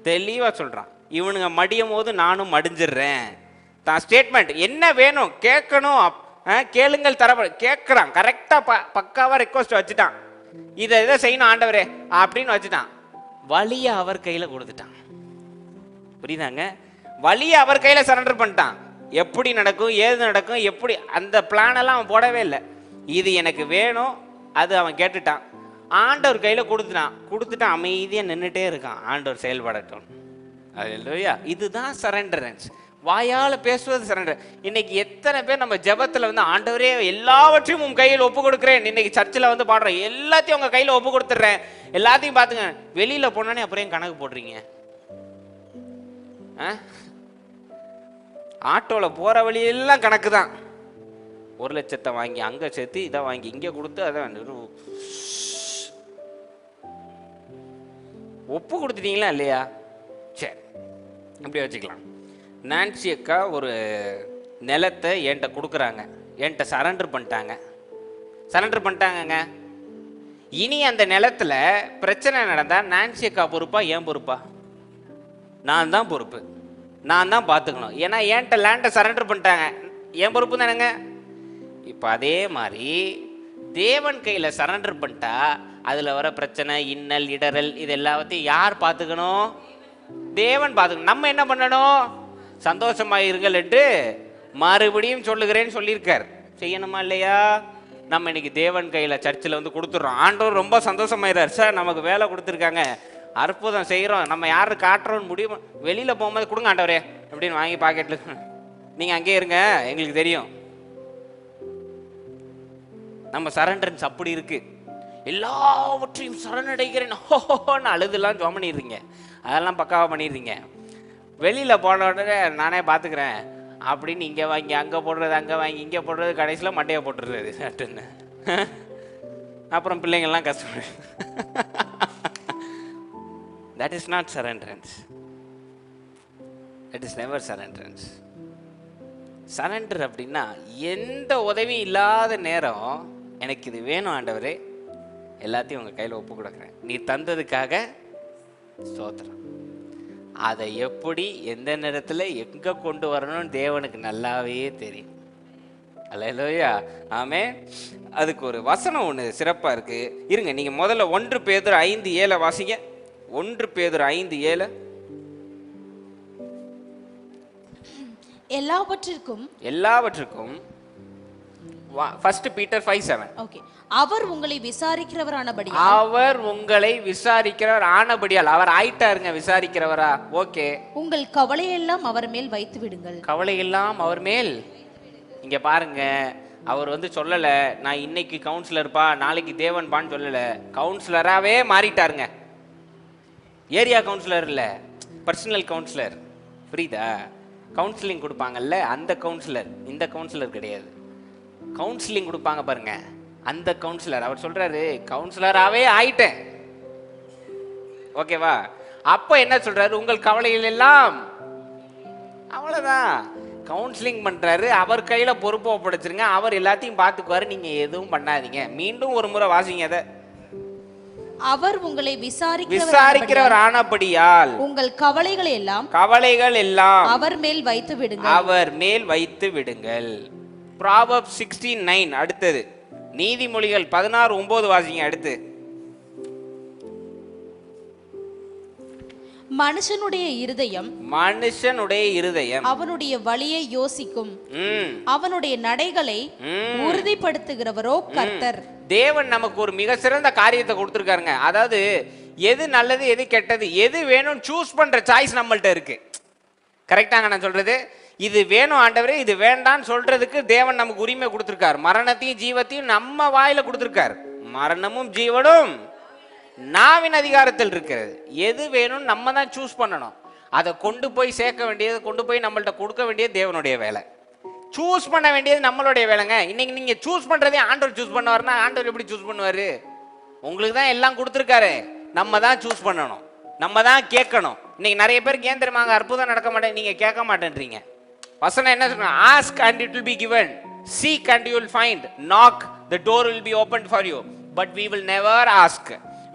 தெளிவாக சொல்கிறான். இவனுங்க மடியும் போது நானும் மடிஞ்சிடுறேன். தான் ஸ்டேட்மெண்ட் என்ன வேணும் கேட்கணும், கேளுங்கள் தரப்ப கேட்குறான். கரெக்டாக பக்காவாக ரெக்வஸ்ட் வச்சுட்டான். இதை செய்யணும் ஆண்டவரே அப்படின்னு வச்சுட்டான். வழியை அவர் கையில் கொடுத்துட்டான். புரியுதாங்க? வழியை அவர் கையில் சரண்டர் பண்ணிட்டான். எப்படி நடக்கும் ஏது நடக்கும் எப்படி அந்த பிளானெல்லாம் அவன் போடவே இல்லை. இது எனக்கு வேணும், அது அவன் கேட்டுட்டான். ஆண்டவர் கையில் கொடுத்துட்டு அமைதியாக நின்றுட்டே இருக்கான். ஆண்டவர் செயல்படட்டும். அல்லேலூயா. இதுதான் சரண்டரன்ஸ். வாயால் பேசுவது சரண்டர். இன்னைக்கு எத்தனை பேர் நம்ம ஜெபத்தில் வந்து ஆண்டவரே எல்லாவற்றையும் உன் கையில் ஒப்பு கொடுக்குறேன், இன்னைக்கு சர்ச்சில் வந்து பாடுறேன், எல்லாத்தையும் உங்கள் கையில் ஒப்பு கொடுத்துட்றேன், எல்லாத்தையும் பார்த்துங்க. வெளியில் போனோன்னே அப்புறம் கணக்கு போடுறீங்க. ஆட்டோவில் போகிற வழியெல்லாம் கணக்கு தான். 1 லட்சத்தை வாங்கி அங்கே சேர்த்து இதை வாங்கி இங்கே கொடுத்து அதை ஒப்பு கொடுத்துட்டீங்களா இல்லையா? சரி, இப்படி வச்சுக்கலாம். நான்சி அக்கா ஒரு நிலத்தை என்கிட்ட கொடுக்குறாங்க, என்கிட்ட சரண்டர் பண்ணிட்டாங்கங்க. இனி அந்த நிலத்தில் பிரச்சனை நடந்தால் நான்சி அக்கா பொறுப்பா ஏன் பொறுப்பா? நான் தான் பொறுப்பு, நான் தான் பார்த்துக்கணும். ஏன்னா என்கிட்ட லேண்டை சரண்டர் பண்ணிட்டாங்க, என் பொறுப்பு தானேங்க. இப்போ அதே மாதிரி தேவன் கையில் சரண்டர் பண்ணிட்டா அதில் வர பிரச்சனை, இன்னல், இடரல், இது எல்லாத்தையும் யார் பார்த்துக்கணும்? தேவன் பார்த்துக்கணும். நம்ம என்ன பண்ணணும்? சந்தோஷமாக இருங்கள் என்று மறுபடியும் சொல்லுகிறேன்னு சொல்லியிருக்கார். செய்யணுமா இல்லையா? நம்ம இன்னைக்கு தேவன் கையில் சர்ச்சில் வந்து கொடுத்துட்றோம். ஆண்டவர் ரொம்ப சந்தோஷமாயிறார். சார் நமக்கு வேலை கொடுத்துருக்காங்க, அற்புதம் செய்கிறோம், நம்ம யாரு காட்டுறோன்னு முடியும். வெளியில் போகும்போது கொடுங்க ஆண்டவரே அப்படின்னு வாங்கி பாக்கெட்டில் நீங்கள் அங்கேயே இருங்க, எங்களுக்கு தெரியும். நம்ம சரண்டரன்ஸ் அப்படி இருக்கு. எல்லாவற்றையும் சரணடைகிறேன் ஹோன்னு அழுதுலாம் ஜோம் பண்ணிடுறீங்க, அதெல்லாம் பக்காவாக பண்ணிடுறீங்க. வெளியில் போன உடனே நானே பார்த்துக்கிறேன் அப்படின்னு இங்கே வாங்கி அங்கே போடுறது, அங்கே வாங்கி இங்கே போடுறது, கடைசியில் மண்டையை போட்டுடுறது சட்டுன்னு. அப்புறம் பிள்ளைங்கள்லாம் கஷ்டப்படு. That is not surrenderance. That is never surrenderance. Surrender அப்படின்னா எந்த உதவி இல்லாத நேரம் எனக்கு இது வேணும் ஆண்டவரே, எல்லாத்தையும் உங்கள் கையில் ஒப்பு கொடுக்குறேன், நீ தந்ததுக்காக ஸ்தோத்திரம். அதை எப்படி எந்த நேரத்தில் எங்கே கொண்டு வரணும்னு தேவனுக்கு நல்லாவே தெரியும். அல்லேலூயா, ஆமென். அதுக்கு ஒரு வசனம் ஒன்று சிறப்பாக இருக்குது. இருங்க, நீங்கள் முதல்ல 1 பேதுரு 5:7 வாசிங்க. 1 பேதுரு 5:7. எல்லாவற்றிற்கும் 1 பீட்டர் 5:7. ஓகே. அவர் உங்களை விசாரிக்கிறவரானபடியால், அவர் உங்களை விசாரிக்கிறவர் ஆனபடியால், அவர் ஆயிட்டாருங்க விசாரிக்கிறவரா. ஓகே. உங்கள் கவலையெல்லாம் அவர் மேல் வைத்து விடுங்கள். கவலையெல்லாம் அவர் மேல். இங்க பாருங்க, அவர் வந்து சொல்லல நான் இன்னைக்கு கவுன்சிலர்ப்பா நாளைக்கு தேவன்பான்னு சொல்லல, கவுன்சிலராகவே மாறிட்டாருங்க. ஏரியா கவுன்சிலர் இல்லை, பர்சனல் கவுன்சிலர். புரியுதா? கவுன்சிலிங் கொடுப்பாங்கல்ல அந்த கவுன்சிலர், இந்த கவுன்சிலர் கிடையாது. கவுன்சிலிங் கொடுப்பாங்க பாருங்க, அந்த கவுன்சிலர். அவர் சொல்றாரு கவுன்சிலராகவே ஆயிட்டேன். ஓகேவா? அப்போ என்ன சொல்றாரு? உங்கள் கவலைகள் எல்லாம், அவ்வளோதான். கவுன்சிலிங் பண்றாரு, அவர் கையில பொறுப்பு ஒப்படைச்சிருங்க, அவர் எல்லாத்தையும் பார்த்துக்குவாரு, நீங்க எதுவும் பண்ணாதீங்க. மீண்டும் ஒரு முறை வாசிங்க அதை. அவர் உங்களை விசாரிக்கிறவர் ஆனபடியால் உங்கள் கவலைகள் எல்லாம் அவர் மேல் வைத்து விடுங்கள். அவர் மேல் வைத்து விடுங்கள். Proverbs 16:9. அடுத்தது நீதிமொழிகள் 16:9 வாசிங்க. அடுத்து மனுஷனுடைய இருதயம் அவனுடைய வழியை யோசிக்கும், அவனுடைய நடைகளை உறுதிப்படுத்துகிறவரோ கர்த்தர். தேவன் நமக்கு ஒரு மிக சிறந்த காரியத்தை கொடுத்துருக்காருங்க. அதாவது எது நல்லது எது கெட்டது எது வேணும் சூஸ் பண்ற சாய்ஸ் நம்மள்ட்ட இருக்கு. கரெக்டாங்க நான் சொல்றது? இது வேணும் ஆண்டவரே, இது வேண்டான்னு சொல்றதுக்கு தேவன் நமக்கு உரிமை கொடுத்துருக்காரு. மரணத்தையும் ஜீவத்தையும் நம்ம வாயில கொடுத்துருக்காரு. மரணமும் ஜீவனும் நாவின் அதிகாரத்தில் இருக்கிறது. எது வேணும்னு நம்ம தான் சூஸ் பண்ணணும். அதை கொண்டு போய் சேர்க்க வேண்டியது, கொண்டு போய் நம்மள்ட்ட கொடுக்க வேண்டியது தேவனுடைய வேலை. சூஸ் பண்ண வேண்டியது நம்மளுடைய வேலைங்க. இன்னைக்கு நீங்க சூஸ் பண்றதே ஆண்டவர் சூஸ் பண்ணுவார்னா ஆண்டவர் எப்படி சூஸ் பண்ணுவாரு? உங்களுக்கு தான் எல்லாம் கொடுத்துருக்காரு, நம்ம தான் சூஸ் பண்ணணும், நம்ம தான் கேட்கணும். இன்னைக்கு நிறைய பேருக்கு ஏன் தெரியுமாங்க அற்புதம் நடக்க மாட்டேன், நீங்க கேட்க மாட்டேன்றீங்க. வசனம் என்ன சொல்றாங்க? Ask and it will be given, seek and you will find, knock the door will be opened for you, but we will never ask.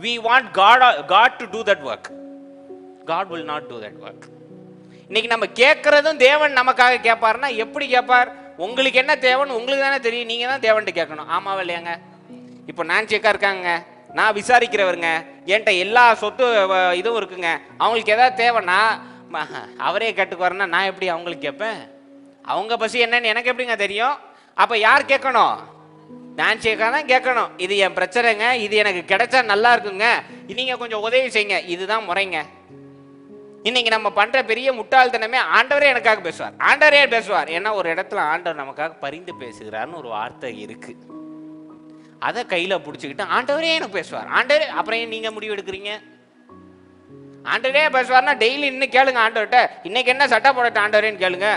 We want God to do that work. God will not do that work. இன்னைக்கு நம்ம கேட்கறதும் தேவன் நமக்காக கேட்பாருன்னா எப்படி கேட்பார்? உங்களுக்கு என்ன தேவைன்னு உங்களுக்கு தானே தெரியும், நீங்க தான் தேவன்ட்டு கேட்கணும். ஆமாவா இல்லையாங்க? இப்போ நான் செக்கா இருக்காங்க, நான் விசாரிக்கிறவருங்க, என்கிட்ட எல்லா சொத்து இதுவும் இருக்குங்க, அவங்களுக்கு ஏதாவது தேவைன்னா அவரே கேட்டுக்குவாருன்னா நான் எப்படி அவங்களுக்கு கேட்பேன்? அவங்க பசி என்னன்னு எனக்கு எப்படிங்க தெரியும்? அப்ப யார் கேட்கணும்? நான் சேக்கா தான் கேட்கணும். இது என் பிரச்சனைங்க, இது எனக்கு கிடைச்சா நல்லா இருக்குங்க, நீங்க கொஞ்சம் உதவி செய்யுங்க, இதுதான் முறைங்க. இன்னைக்கு நம்ம பண்ற பெரிய முட்டாள்தனமே ஆண்டவரே எனக்காக பேசுவார், ஆண்டவரே பேசுவார். ஏன்னா ஒரு இடத்துல ஆண்டவர் நமக்காக பரிந்து பேசுகிறார்னு ஒரு வார்த்தை இருக்கு. அதை கையில பிடிச்சிக்கிட்டு ஆண்டவரே எனக்கு பேசுவார், ஆண்டவரே. அப்புறம் நீங்க முடிவு எடுக்கிறீங்க? ஆண்டவரே பேசுவார்னா டெய்லி இன்னும் கேளுங்க ஆண்டவர்கிட்ட, இன்னைக்கு என்ன சட்டை போடட்டும் ஆண்டவரேன்னு கேளுங்க,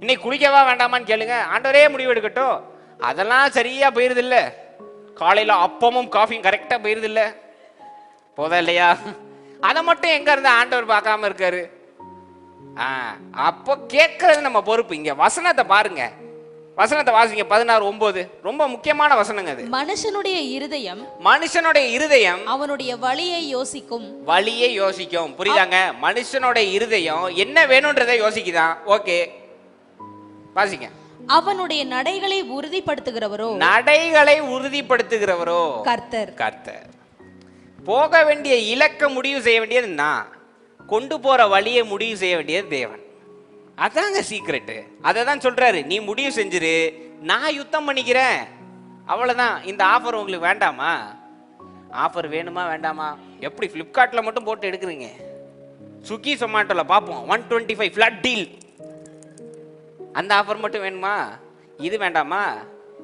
இன்னைக்கு குளிக்கவா வேண்டாமான்னு கேளுங்க, ஆண்டவரே முடிவு எடுக்கட்டும். அதெல்லாம் சரியா போயிருது இல்ல, காலையில அப்பமும் காஃபியும் கரெக்டா போயிருது இல்ல, போதா இல்லையா? அதை மட்டும் எங்க இருந்து ஆண்டவர் பார்க்காம இருக்காரு? அப்போ கேட்கறது நம்ம பொறுப்பு. இங்க வசனத்தை பாருங்க, வசனத்தை வாசிங்க 16:9. ரொம்ப முக்கியமான வசனங்க அது. மனுஷனுடைய இருதயம் அவனுடைய வழியை யோசிக்கும். புரியுதாங்க? மனுஷனுடைய இருதயம் என்ன வேணும்ன்றதை யோசிக்குதான். ஓகே, வாசிங்க. அவனுடைய நடைகளை உறுதிப்படுத்துகிறவரோ கர்த்தர். போக வேண்டிய இலக்க முடிவு செய்ய வேண்டியது நான், கொண்டு போற வழியை முடிவு செய்ய வேண்டியது தேவன். அதாங்க சீக்ரெட்டு. அதை தான் சொல்றாரு, நீ முடிவு செஞ்சிரு, நான் யுத்தம் பண்ணிக்கிறேன், அவ்வளவுதான். இந்த ஆஃபர் உங்களுக்கு வேண்டாமா? ஆஃபர் வேணுமா வேண்டாமா? எப்படி பிளிப்கார்ட்ல மட்டும் போட்டு எடுக்கிறீங்க, ஸ்விக்கி சொமாட்டோல பார்ப்போம் 125 ஃபிளாட் டீல், அந்த ஆஃபர் மட்டும் வேணுமா? இது வேண்டாமா?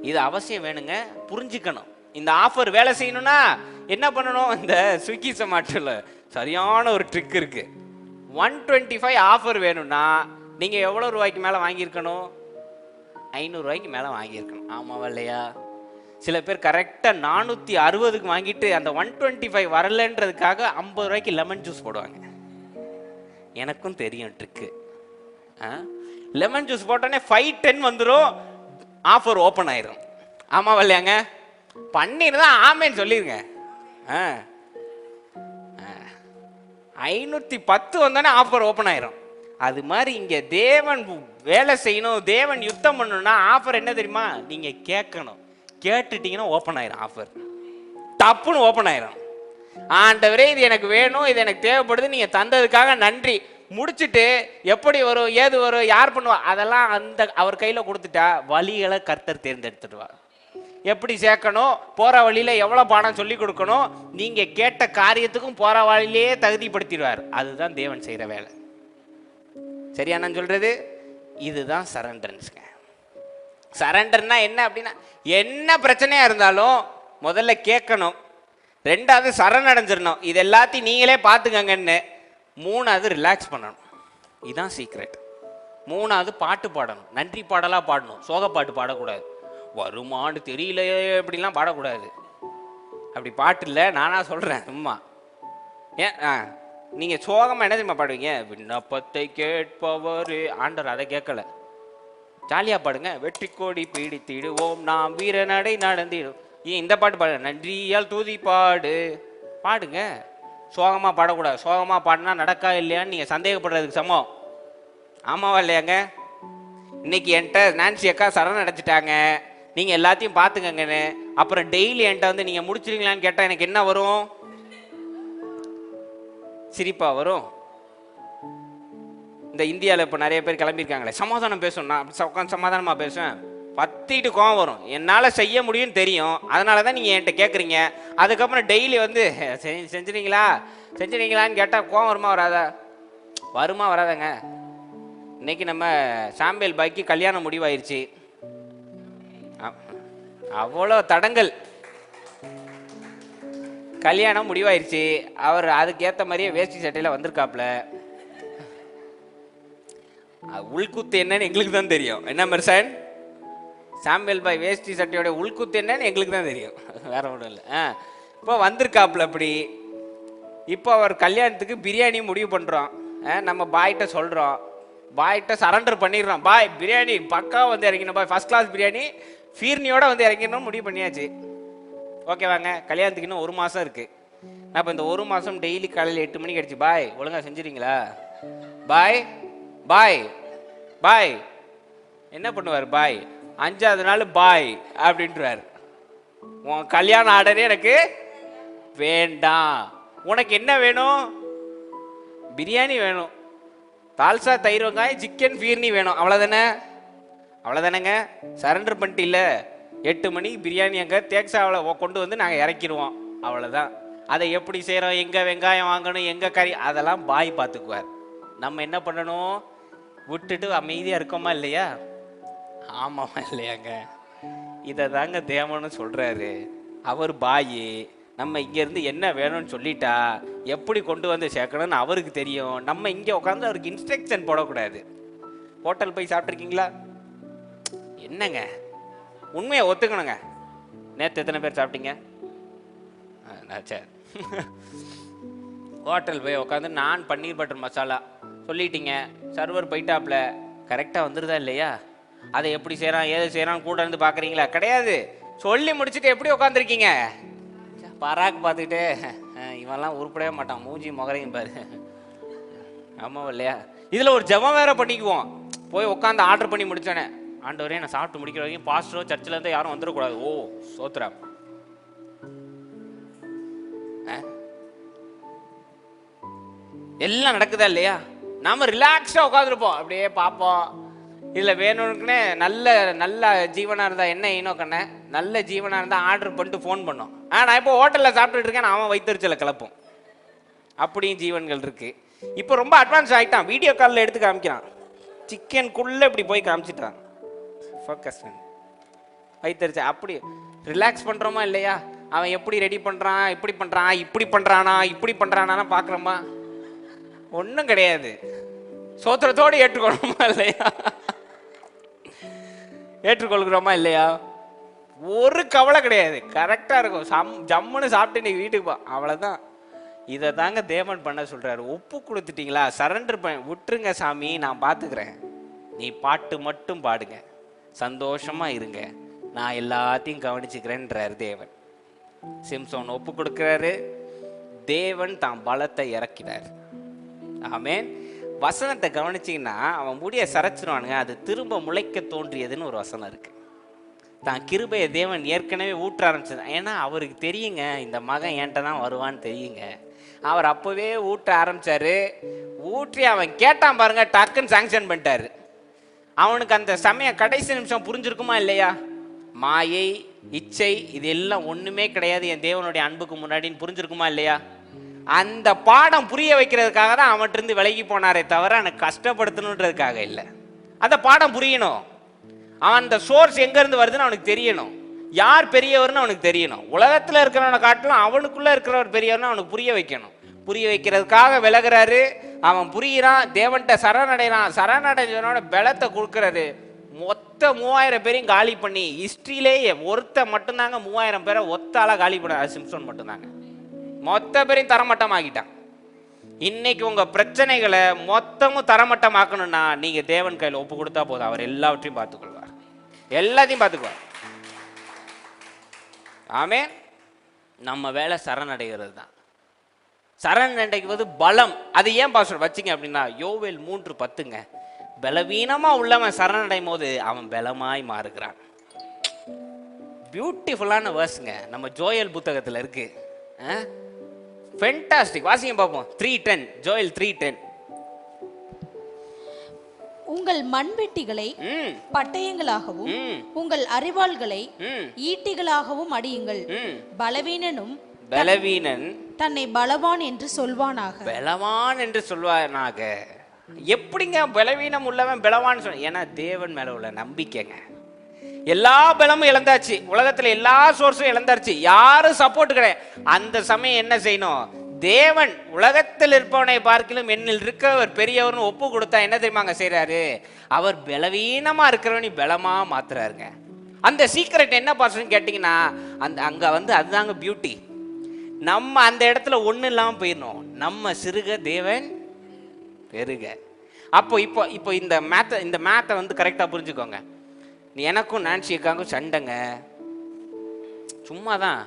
இது அவசியம் வேணுங்க. புரிஞ்சுக்கணும், இந்த ஆஃபர் வேலை செய்யணும்னா என்ன பண்ணணும்? இந்த ஸ்விக்கி சொமாட்டோல சரியான ஒரு ட்ரிக் இருக்கு. 125 ஆஃபர் வேணும்னா நீங்க எவ்வளவு ரூபாய்க்கு மேல வாங்கியிருக்கணும்? 500 ரூபாய்க்கு மேல வாங்கியிருக்கணும். ஆமாவா இல்லையா? சில பேர் கரெக்டா 460க்கு வாங்கிட்டு அந்த 125 வரலன்றதுக்காக 50 ரூபாய்க்கு லெமன் ஜூஸ் போடுவாங்க. எனக்கும் தெரியும் ட்ரிக்கு. லெமன் ஜூஸ் போட்டோன்னே 510 வந்துடும், ஆஃபர் ஓப்பன் ஆயிரும். ஆமாவா இல்லையாங்க? பண்ணிருந்தா ஆமேன்னு சொல்லிருங்க. 510 வந்தோடனே ஆஃபர் ஓப்பன் ஆயிரும். அது மாதிரி இங்க தேவன் வேலை செய்யணும், தேவன் யுத்தம் பண்ணணும்னா ஆஃபர் என்ன தெரியுமா? நீங்க கேட்கணும், கேட்டுட்டீங்கன்னா ஓப்பன் ஆயிரும். ஆஃபர் டப்புன்னு ஓப்பன் ஆயிரும். ஆண்டவரே இது எனக்கு வேணும், இது எனக்கு தேவைப்படுது, நீங்க தந்ததுக்காக நன்றி. முடிச்சுட்டு எப்படி வரும், ஏது வரும், யார் பண்ணுவா, அதெல்லாம் அந்த அவர் கையில கொடுத்துட்டா வழிகளை கர்த்தர் தேர்ந்தெடுத்துடுவார். எப்படி சேர்க்கணும், போற வழியில எவ்வளவு பாடம் சொல்லி கொடுக்கணும், நீங்க கேட்ட காரியத்துக்கும் போற வழியிலேயே தகுதிப்படுத்திடுவார். அதுதான் தேவன் செய்யற வேலை. சரியா நான் சொல்றது? இதுதான் சரண்டர்ஸ்ங்க. சரண்டர்னா என்ன அப்படின்னா, என்ன பிரச்சனையா இருந்தாலும் முதல்ல கேட்கணும், ரெண்டாவது சரணடைஞ்சிடணும், இது எல்லாத்தையும் நீங்களே பார்த்துக்கங்கன்னு, மூணாவது ரிலாக்ஸ் பண்ணணும். இதுதான் சீக்ரெட். மூணாவது பாட்டு பாடணும், நன்றி பாடலாக பாடணும், சோக பாட்டு பாடக்கூடாது, வருமானு தெரியலையே அப்படிலாம் பாடக்கூடாது. அப்படி பாட்டு இல்லை, நானா சொல்கிறேன் சும்மா. ஏன் நீங்கள் சோகமாக என்ன தெரியுமா பாடுவீங்க? விண்ணப்பத்தை கேட்பவர் ஆண்டவர், அதை கேட்கல, ஜாலியாக பாடுங்க. வெற்றி கோடி பீடித்திடுவோம் நாம் வீரநடை நடந்திடும். இந்த பாட்டு பாடு, நன்றியால் தூதி பாடு பாடுங்க. சோகமாக பாடக்கூடாது. சோகமாக பாடினா நடக்கா இல்லையான்னு நீங்கள் சந்தேகப்படுறதுக்கு சமம். ஆமாவா இல்லையாங்க? இன்னைக்கு என்கிட்ட நான்சி அக்கா சரண் அடைச்சிட்டாங்க, நீங்கள் எல்லாத்தையும் பார்த்துக்கங்கன்னு, அப்புறம் டெய்லி என்கிட்ட வந்து நீங்கள் முடிச்சிருங்களான்னு கேட்டால் எனக்கு என்ன வரும்? சிரிப்பா வரும். இந்த இந்தியாவில் இப்போ நிறைய பேர் கிளம்பியிருக்காங்களே, சமாதானம் பேசணும், நான் உட்காந்து சமாதானமாக பேசுவேன், பத்திட்டு கோவம் வரும். என்னால் செய்ய முடியும்னு தெரியும், அதனால தான் நீங்கள் என்கிட்ட கேட்குறீங்க. அதுக்கப்புறம் டெய்லி வந்து செஞ்சுறீங்களான்னு கேட்டால் கோவம் வருமா வராதா? வருமா வராதாங்க? இன்னைக்கு நம்ம சாம்பேல் பாய்க்கு கல்யாணம் முடிவாயிருச்சு. அவ்வளோ தடங்கள். கல்யாணம் முடிவாயிருச்சு. அவர் அதுக்கேற்ற மாதிரியே வேஷ்டி சட்டையில் வந்திருக்காப்புல. உள்குத்து என்னன்னு எங்களுக்கு தான் தெரியும். என்ன மெர்சன்? சாம்பல் பாய் வேஷ்டி சட்டையோட உள்குத்து என்னன்னு எங்களுக்கு தான் தெரியும், வேற ஒன்றும் இல்லை. இப்போ வந்திருக்காப்புல அப்படி. இப்போ அவர் கல்யாணத்துக்கு பிரியாணி முடிவு பண்ணுறோம். நம்ம பாய்கிட்ட சொல்கிறோம், பாய்கிட்ட சரண்டர் பண்ணிடுறோம். பாய் பிரியாணி பக்கா வந்து இறங்கணும், பாய் ஃபர்ஸ்ட் கிளாஸ் பிரியாணி ஃபீர்னியோட வந்து இறங்கணும் முடிவு பண்ணியாச்சு. ஓகே வாங்க, கல்யாணத்துக்கு இன்னும் 1 மாதம் இருக்குது. நான் இப்போ இந்த 1 மாதம் டெய்லி காலையில் 8 மணிக்கு அடிச்சு, பாய் ஒழுங்காக செஞ்சுறீங்களா? பாய் பாய் பாய் என்ன பண்ணுவார்? பாய் 5ஆவது நாள் பாய் அப்படின்றார். உன் கல்யாண ஆர்டரே எனக்கு வேண்டாம். உனக்கு என்ன வேணும்? பிரியாணி வேணும், தால்சா தயிர் வெங்காயம் சிக்கன் ஃபீர்னி வேணும், அவ்வளோதானே? அவ்வளோதானேங்க. சரண்டர் பண்ணிட்டு இல்லை, 8 மணிக்கு பிரியாணி அங்கே தேக்ஸாவில் கொண்டு வந்து நாங்கள் இறக்கிடுவோம், அவ்வளோதான். அதை எப்படி செய்கிறோம், எங்கே வெங்காயம் வாங்கணும், எங்கே கறி, அதெல்லாம் பாய் பார்த்துக்குவார். நம்ம என்ன பண்ணணும்? விட்டுட்டு அமைதியாக இருக்கோமா இல்லையா? ஆமாமா இல்லையாங்க? இதை தாங்க தேவன்னு சொல்கிறாரு. அவர் பாய், நம்ம இங்கேருந்து என்ன வேணும்னு சொல்லிட்டா எப்படி கொண்டு வந்து சேர்க்கணும்னு அவருக்கு தெரியும். நம்ம இங்கே உட்காந்து அவருக்கு இன்ஸ்ட்ரக்ஷன் போடக்கூடாது. ஹோட்டல் போய் சாப்பிட்ருக்கீங்களா? என்னங்க உண்மையை ஒத்துக்கணுங்க. நேற்று எத்தனை பேர் சாப்பிட்டீங்க? சரி. ஹோட்டல் போய் உட்காந்து நான் பன்னீர் பட்டர் மசாலா சொல்லிட்டீங்க, சர்வர் போயிட்டாப்ல, கரெக்டாக வந்துருதா இல்லையா? அதை எப்படி செய்கிறான் ஏது செய்கிறான்னு கூட இருந்து பார்க்குறீங்களா? கிடையாது. சொல்லி முடிச்சுட்டு எப்படி உட்காந்துருக்கீங்க? பராக்கு பார்த்துக்கிட்டே இவெல்லாம் உருப்படவே மாட்டான், மூஞ்சி முகரையும் பாரு. ஆமாம் இல்லையா? இதில் ஒரு ஜெபம் வேற பண்ணிக்குவோம். போய் உட்காந்து ஆர்டர் பண்ணி முடித்தோன்னே, ஆண்டவரே நான் சாப்பிட்டு முடிக்கிற வரைக்கும் பாஸ்டரோ சர்ச்சில் இருந்து யாரும் வந்துடக்கூடாது. ஓ சோத்ரா. எல்லாம் நடக்குதா இல்லையா? நாம ரிலாக்ஸ்டாக உட்காந்துருப்போம், அப்படியே பார்ப்போம். இதில் வேணும்னுக்குன்னே நல்ல நல்ல ஜீவனாக இருந்தால் என்ன ஈனோ கண்ணே, நல்ல ஜீவனாக இருந்தால் ஆர்டர் பண்ணிட்டு ஃபோன் பண்ணோம். நான் இப்போ ஹோட்டலில் சாப்பிட்டுட்டு இருக்கேன், அவன் வைத்தறிச்சலை கிளப்போம். அப்படியும் ஜீவன்கள் இருக்குது. இப்போ ரொம்ப அட்வான்ஸ் ஆகிட்டான், வீடியோ காலில் எடுத்து காமிக்கிறான், சிக்கனுக்குள்ளே இப்படி போய் காமிச்சிட்டான். ஃபோக்கஸ் வைத்தறிச்சா. அப்படி ரிலாக்ஸ் பண்ணுறோமா இல்லையா? அவன் எப்படி ரெடி பண்ணுறான், இப்படி பண்ணுறான், இப்படி பண்ணுறானா, இப்படி பண்ணுறானா பார்க்குறோமா? ஒன்றும் கிடையாது. சோத்திரத்தோடு ஏற்றுக்கொள்ளணுமா இல்லையா? ஏற்றுக்கொள்கிறோமா இல்லையா? ஒரு கவலை கிடையாது, கரெக்டாக இருக்கும். ஜம்முன்னு சாப்பிட்டு நீ வீட்டுக்கு போ, அவ்வளோதான். இதை தாங்க தேவன் பண்ண சொல்கிறாரு. ஒப்பு கொடுத்துட்டீங்களா? சரண்டர் பண்ண விட்டுருங்க சாமி, நான் பார்த்துக்கிறேன். நீ பாட்டு மட்டும் பாடுங்க, சந்தோஷமாக இருங்க, நான் எல்லாத்தையும் கவனிச்சுக்கிறேன்றார் தேவன். சிம்சோன் ஒப்பு கொடுக்குறாரு, தேவன் தான் பலத்தை இறக்கினார். ஆமேன். வசனத்தை கவனிச்சிங்கன்னா அவன் முடிய சரைச்சிருவானுங்க, அது திரும்ப முளைக்க தோன்றியதுன்னு ஒரு வசனம் இருக்கு. தான் கிருபையை தேவன் ஏற்கனவே ஊற்ற ஆரம்பிச்சது. ஏன்னா அவருக்கு தெரியுங்க, இந்த மகன் என்கிட்ட தான் வருவான்னு தெரியுங்க. அவர் அப்போவே ஊற்ற ஆரம்பிச்சாரு. ஊற்றி அவன் கேட்டான் பாருங்க, டக்குன்னு சாங்ஷன் பண்ணிட்டாரு. அவனுக்கு அந்த சமயம் கடைசி நிமிஷம் புரிஞ்சிருக்குமா இல்லையா? மாயை இச்சை இது எல்லாம் ஒன்றுமே கிடையாது என் தேவனுடைய அன்புக்கு முன்னாடின்னு புரிஞ்சிருக்குமா இல்லையா? அந்த பாடம் புரிய வைக்கிறதுக்காக தான் அவன்கிட்ட விலகி போனாரே தவிர எனக்கு கஷ்டப்படுத்தணுன்றதுக்காக இல்லை. அந்த பாடம் புரியணும். அவன் அந்த சோர்ஸ் எங்கேருந்து வருதுன்னு அவனுக்கு தெரியணும். யார் பெரியவர்னு அவனுக்கு தெரியணும். உலகத்தில் இருக்கிறவனை காட்டிலும் அவனுக்குள்ளே இருக்கிறவர் பெரியவர்னு அவனுக்கு புரிய வைக்கணும். புரிய வைக்கிறதுக்காக விலகிறாரு. அவன் புரிகிறான், தேவன்கிட்ட சரணடைகிறான். சரணடைஞ்சவனோட பலத்தை கொடுக்குறாரு. மொத்த 3000 பேரையும் காலி பண்ணி, ஹிஸ்ட்ரியிலேயே ஒருத்த மட்டும்தாங்க 3000 பேரை ஒத்தால காலி பண்ணார். சிம்சோன் மட்டும்தாங்க மொத்த பேரையும் தரமட்டமாக்கிட்டான். இன்னைக்கு உங்க பிரச்சனைகளை மொத்தமும் தரமட்டமாக்கணும்னா நீங்க தேவன் கையில் ஒப்பு கொடுத்தா போதும், அவர் எல்லாவற்றையும் பார்த்துக்கொள்வார், எல்லாத்தையும் பார்த்துக்குவார். ஆமென். நம்ம வேலை சரணடைகிறது தான். சரணடைவது பலம். அது ஏன் பாஸ்டர் வச்சிங்க அப்படின்னா, யோவேல் 3:10ங்க. பலவீனமா உள்ளவன் சரணடையும் போது அவன் பலமாய் மாறுகிறான். பியூட்டிஃபுல்லான வேர்ஸ்ங்க, நம்ம ஜோயல் புத்தகத்தில் இருக்கு. ஃபென்டாஸ்டிக். வாசிங்க பார்ப்போம். 3:10, ஜோயல் 3:10. உங்கள் மண்வெட்டிகளை பட்டயங்களாகவும் உங்கள் அரிவாள்களை ஈட்டிகளாகவும் அடியுங்கள். பலவீனன் தன்னை பலவான் என்று சொல்வானாக. பலவான் என்று சொல்வானாக. எப்படிங்க பலவீனம் உள்ளவன் பலவான் சொல்ல? ஏன்னா தேவன் மேல உள்ள நம்பிக்கைங்க. எல்லா பலமும் இழந்தாச்சு, உலகத்துல எல்லா சோர்ஸும் இழந்தாச்சு, யாரும் சப்போர்ட் கிடையாது. அந்த சமயம் என்ன செய்யணும்? தேவன் உலகத்தில் இருப்பவனை பார்க்கிலும் என்னில் இருக்கவர் பெரியவர்னு ஒப்பு கொடுத்தா என்ன தெரியுமாங்க செய்யறாரு? அவர் பலவீனமா இருக்கிறவனி பலமா மாத்துறாருங்க. அந்த சீக்ரெட் என்ன பாஸ்டர்னு கேட்டீங்கன்னா, அங்க அதுதாங்க பியூட்டி. நம்ம அந்த இடத்துல ஒண்ணு இல்லாம போயிடணும். நம்ம சிறுக தேவன் பெருக. அப்போ இப்போ இந்த மேத்தை கரெக்டா புரிஞ்சுக்கோங்க. எனக்கும் நான்சி அக்காவுக்கும் சண்டைங்க, சும்மா தான்.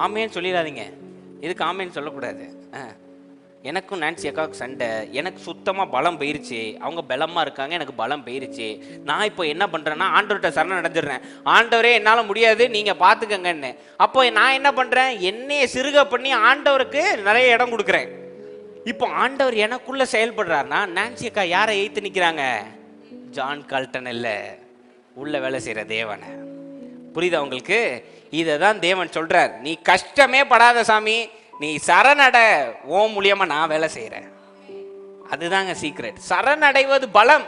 ஆமேன்னு சொல்லிடாதீங்க. இதுக்கு ஆமேன்னு சொல்லக்கூடாது. எனக்கும் நான்சி அக்காவுக்கு சண்டை, எனக்கு சுத்தமாக பலம் போயிருச்சு, அவங்க பலமாக இருக்காங்க, எனக்கு பலம் போயிருச்சு. நான் இப்போ என்ன பண்ணுறேன்னா ஆண்டவர்கிட்ட சரணம் அடைஞ்சிடுறேன். ஆண்டவரே என்னால் முடியாது, நீங்கள் பார்த்துக்கங்கன்னு. அப்போ நான் என்ன பண்ணுறேன்? என்னையை சிறுக பண்ணி ஆண்டவருக்கு நிறைய இடம் கொடுக்குறேன். இப்போ ஆண்டவர் எனக்குள்ளே செயல்படுறாருன்னா நான்சி அக்கா யாரை எய்த்து நிற்கிறாங்க? ஜான் கால்டன் இல்லை, உள்ள வேலை செய்கிற தேவனை. புரியுதா உங்களுக்கு? இதை தான் தேவன் சொல்கிறார். நீ கஷ்டமே படாத சாமி, நீ சரணடை, ஓ மூலியமா நான் வேலை செய்கிறேன். அதுதாங்க சீக்ரெட். சரணடைவது பலம்.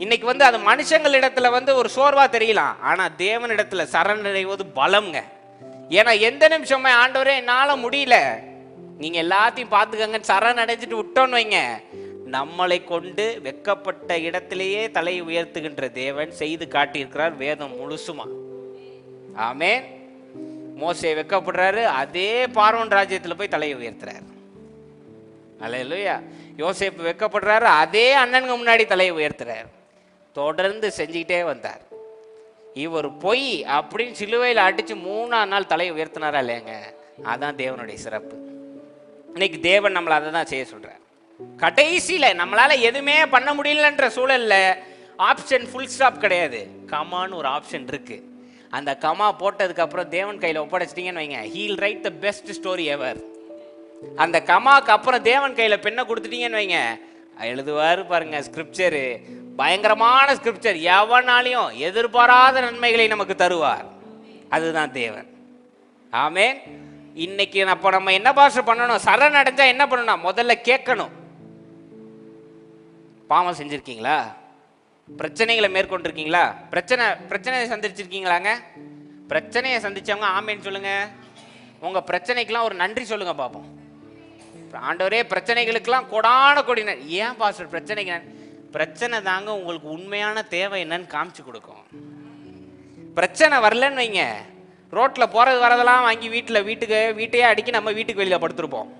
இன்னைக்கு அது மனுஷங்களிடத்துல ஒரு சோர்வா தெரியலாம், ஆனா தேவனிடத்துல சரணடைவது பலம்ங்க. ஏன்னா எந்த நிமிஷமே ஆண்டவரே என்னால முடியல, நீங்க எல்லாத்தையும் பார்த்துக்கங்க சரணடைஞ்சிட்டு விட்டோன்னு வைங்க, நம்மளை கொண்டு வெக்கப்பட்ட இடத்திலேயே தலையை உயர்த்துகின்ற தேவன் செய்து காட்டியிருக்கிறார் வேதம் முழுசுமா. ஆமென். மோசே வெக்கப்படுறாரு, அதே பார்வோன் ராஜ்யத்துல போய் தலையை உயர்த்துறாரு. அல்லேலூயா. யோசேப்பு வெக்கப்படுறாரு, அதே அண்ணனுக்கு முன்னாடி தலையை உயர்த்துறாரு. தொடர்ந்து செஞ்சுக்கிட்டே வந்தார். இவர் பொய் அப்படின்னு சிலுவையில் அடிச்சு 3ஆம் நாள் தலையை உயர்த்தினாரா இல்லையாங்க? அதான் தேவனுடைய சிறப்பு. இன்னைக்கு தேவன் நம்மளை அதை தான் செய்ய சொல்றார். கடைசியில நம்மளால எதுவுமே பண்ண முடியலன்ற சூழல்ல ஆப்ஷன் ஃபுல் ஸ்டாப் கிடையாது, கமான்னு ஒரு ஆப்ஷன் இருக்கு. அந்த கமா போட்டதுக்கு அப்புறம் தேவன் கையில ஒப்படைச்சிட்டீங்கன்னு வைங்க, he'll write the best story ever. அந்த கமாக்கு அப்புறம் தேவன் கையில பெண்ணை கொடுத்துட்டீங்கன்னு வைங்க, எழுதுவாரு பாருங்க ஸ்கிரிப்சரு, பயங்கரமான ஸ்கிரிப்சர், எவனாலையும் எதிர்பாராத நன்மைகளை நமக்கு தருவார். அதுதான் தேவன். ஆமென். இன்னைக்கு அப்போ நம்ம என்ன பாஸ்டர் பண்ணணும்? சரண் அடைஞ்சா என்ன பண்ணணும்? முதல்ல கேட்கணும். பாவம் செஞ்சிருக்கீங்களா? பிரச்சனைகளை மேற்கொண்டிருக்கீங்களா? பிரச்சனையை சந்திச்சிருக்கீங்களாங்க? பிரச்சனையை சந்திச்சவங்க ஆமேன்னு சொல்லுங்க. உங்க பிரச்சனைக்கெல்லாம் ஒரு நன்றி சொல்லுங்க பாப்போம். ஆண்டவரே பிரச்சனைகளுக்கெல்லாம் கொடான கொடி. ஏன் பாஸ்டர் பிரச்சனைக்கு? பிரச்சனை தாங்க உங்களுக்கு உண்மையான தேவை என்னன்னு காமிச்சு கொடுக்கும். பிரச்சனை வரலன்னு வைங்க, ரோட்ல போறது வரதெல்லாம் வாங்கி வீட்டையே அடிக்கி நம்ம வீட்டுக்கு வெளியில படுத்துருப்போம்.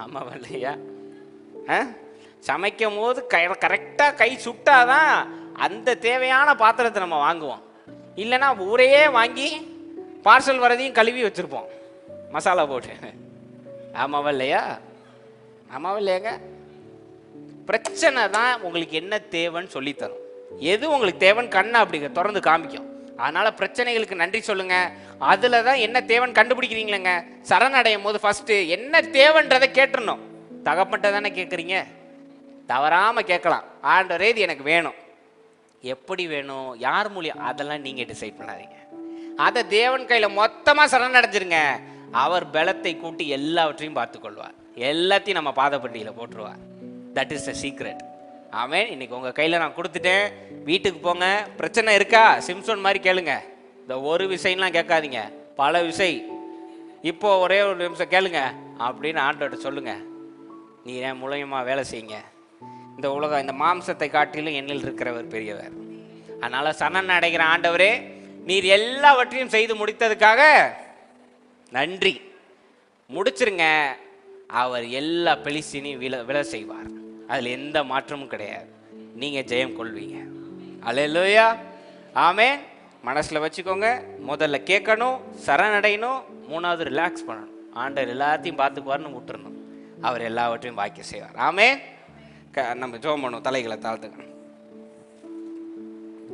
ஆமா இல்லையா? சமைக்கும் போது கரெக்டா கை சுட்டாதான் அந்த தேவையான பாத்திரத்தை நம்ம வாங்குவோம். இல்லைன்னா ஊரையே வாங்கி பார்சல் வரதையும் கழுவி வச்சிருப்போம் மசாலா போட்டு. ஆமாவா இல்லையா? ஆமாவா இல்லையாங்க? பிரச்சனை தான் உங்களுக்கு என்ன தேவைன்னு சொல்லித்தரும். எது உங்களுக்கு தேவைன்னு கண்ணை அப்படி திறந்து காமிக்கும். அதனால பிரச்சனைகளுக்கு நன்றி சொல்லுங்க. அதுல தான் என்ன தேவைன்னு கண்டுபிடிக்கிறீங்களேங்க. சரணடையும் போது ஃபர்ஸ்ட் என்ன தேவைன்றதை கேட்டுடணும். தகப்பன்ட்ட தானே கேட்குறீங்க, தவறாம கேட்கலாம். ஆண்டவரே இது எனக்கு வேணும், எப்படி வேணும், யார் மூலியம், அதெல்லாம் நீங்க டிசைட் பண்ணாதீங்க. அதை தேவன் கையில மொத்தமா சரணடைஞ்சிருங்க. அவர் பலத்தை கூட்டி எல்லாவற்றையும் பார்த்துக்கொள்வார். எல்லாத்தையும் நம்ம பாதப்பட்டியில போட்டுருவார். That is the secret. ஆமென். இன்னைக்கு உங்க கையில நான் கொடுத்துட்டேன், வீட்டுக்கு போங்க. பிரச்சனை இருக்கா? சிம்சோன் மாதிரி கேளுங்க. இந்த ஒரு விஷயம்லாம் கேட்காதீங்க, பல விஷயம். இப்போ ஒரே ஒரு நிமிஷம் கேளுங்க அப்படின்னு ஆண்டவர்கிட்ட சொல்லுங்க. நீ என் மூலயமா வேலை செய்யுங்க. இந்த உலகம் இந்த மாம்சத்தை காட்டிலும் என்னில் இருக்கிறவர் பெரியவர். அதனால சரண் அடைகிற ஆண்டவரே, நீர் எல்லாவற்றையும் செய்து முடித்ததுக்காக நன்றி. முடிச்சிருங்க. அவர் எல்லா பெலிஸ்தீனையும் விழ செய்வார். அதில் எந்த மாற்றமும் கிடையாது. நீங்க ஜெயம் கொள்வீங்க. அல்லேலூயா. ஆமென். மனசுல வச்சுக்கோங்க. முதல்ல கேட்கணும், சரணடையணும். 3வது ரிலாக்ஸ் பண்ணணும். ஆண்டவர் எல்லாத்தையும் பார்த்துக்குவார்னு விட்டுறணும். அவர் எல்லாவற்றையும் வாக்கிய செய்வார். ஆமென். நம்ம ஜெபம் பண்ணுவோம். தலைகளை தாழ்த்துக்கணும்.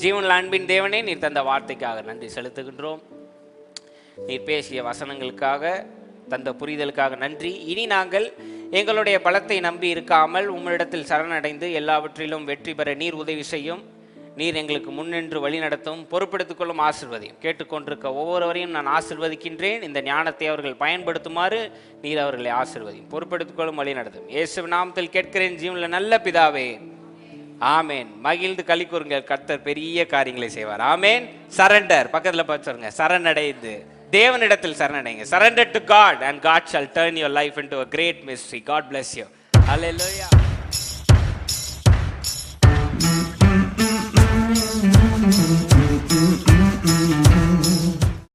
ஜீவனில் அன்பின் தேவனே, நீர் தந்த வார்த்தைக்காக நன்றி செலுத்துகின்றோம். நீர் பேசிய வசனங்களுக்காக, தந்த புரிதலுக்காக நன்றி. இனி நாங்கள் எங்களுடைய பலத்தை நம்பி இருக்காமல் உம்மிடத்தில் சரணடைந்து எல்லாவற்றிலும் வெற்றி பெற நீர் உதவி செய்யும். நீர் எங்களுக்கு முன்னின்று வழி நடத்தும், பொறுப்பெடுத்துக் கொள்ளும், ஆசீர்வதியும். கேட்டுக்கொண்டிருக்க ஒவ்வொருவரையும் நான் ஆசீர்வதிக்கின்றேன். இந்த ஞானத்தை அவர்கள் பயன்படுத்துமாறு நீர் அவர்களை ஆசீர்வதியும், பொறுப்பெடுத்துக் கொள்ளும், வழி நடத்தும். இயேசு நாமத்தில் கேட்கிறேன் ஜீவனில் நல்ல பிதாவே, ஆமேன். மகிழ்ந்து களி கூறுங்கள், கர்த்தர் பெரிய காரியங்களை செய்வார். ஆமேன். சரண்டர், பக்கத்துல பார்த்து சொல்லுங்க, சரணடைந்து தேவனிடத்தில் சரணடைங்க. Surrender to God and God shall turn your life into a great mystery. God bless you. Hallelujah.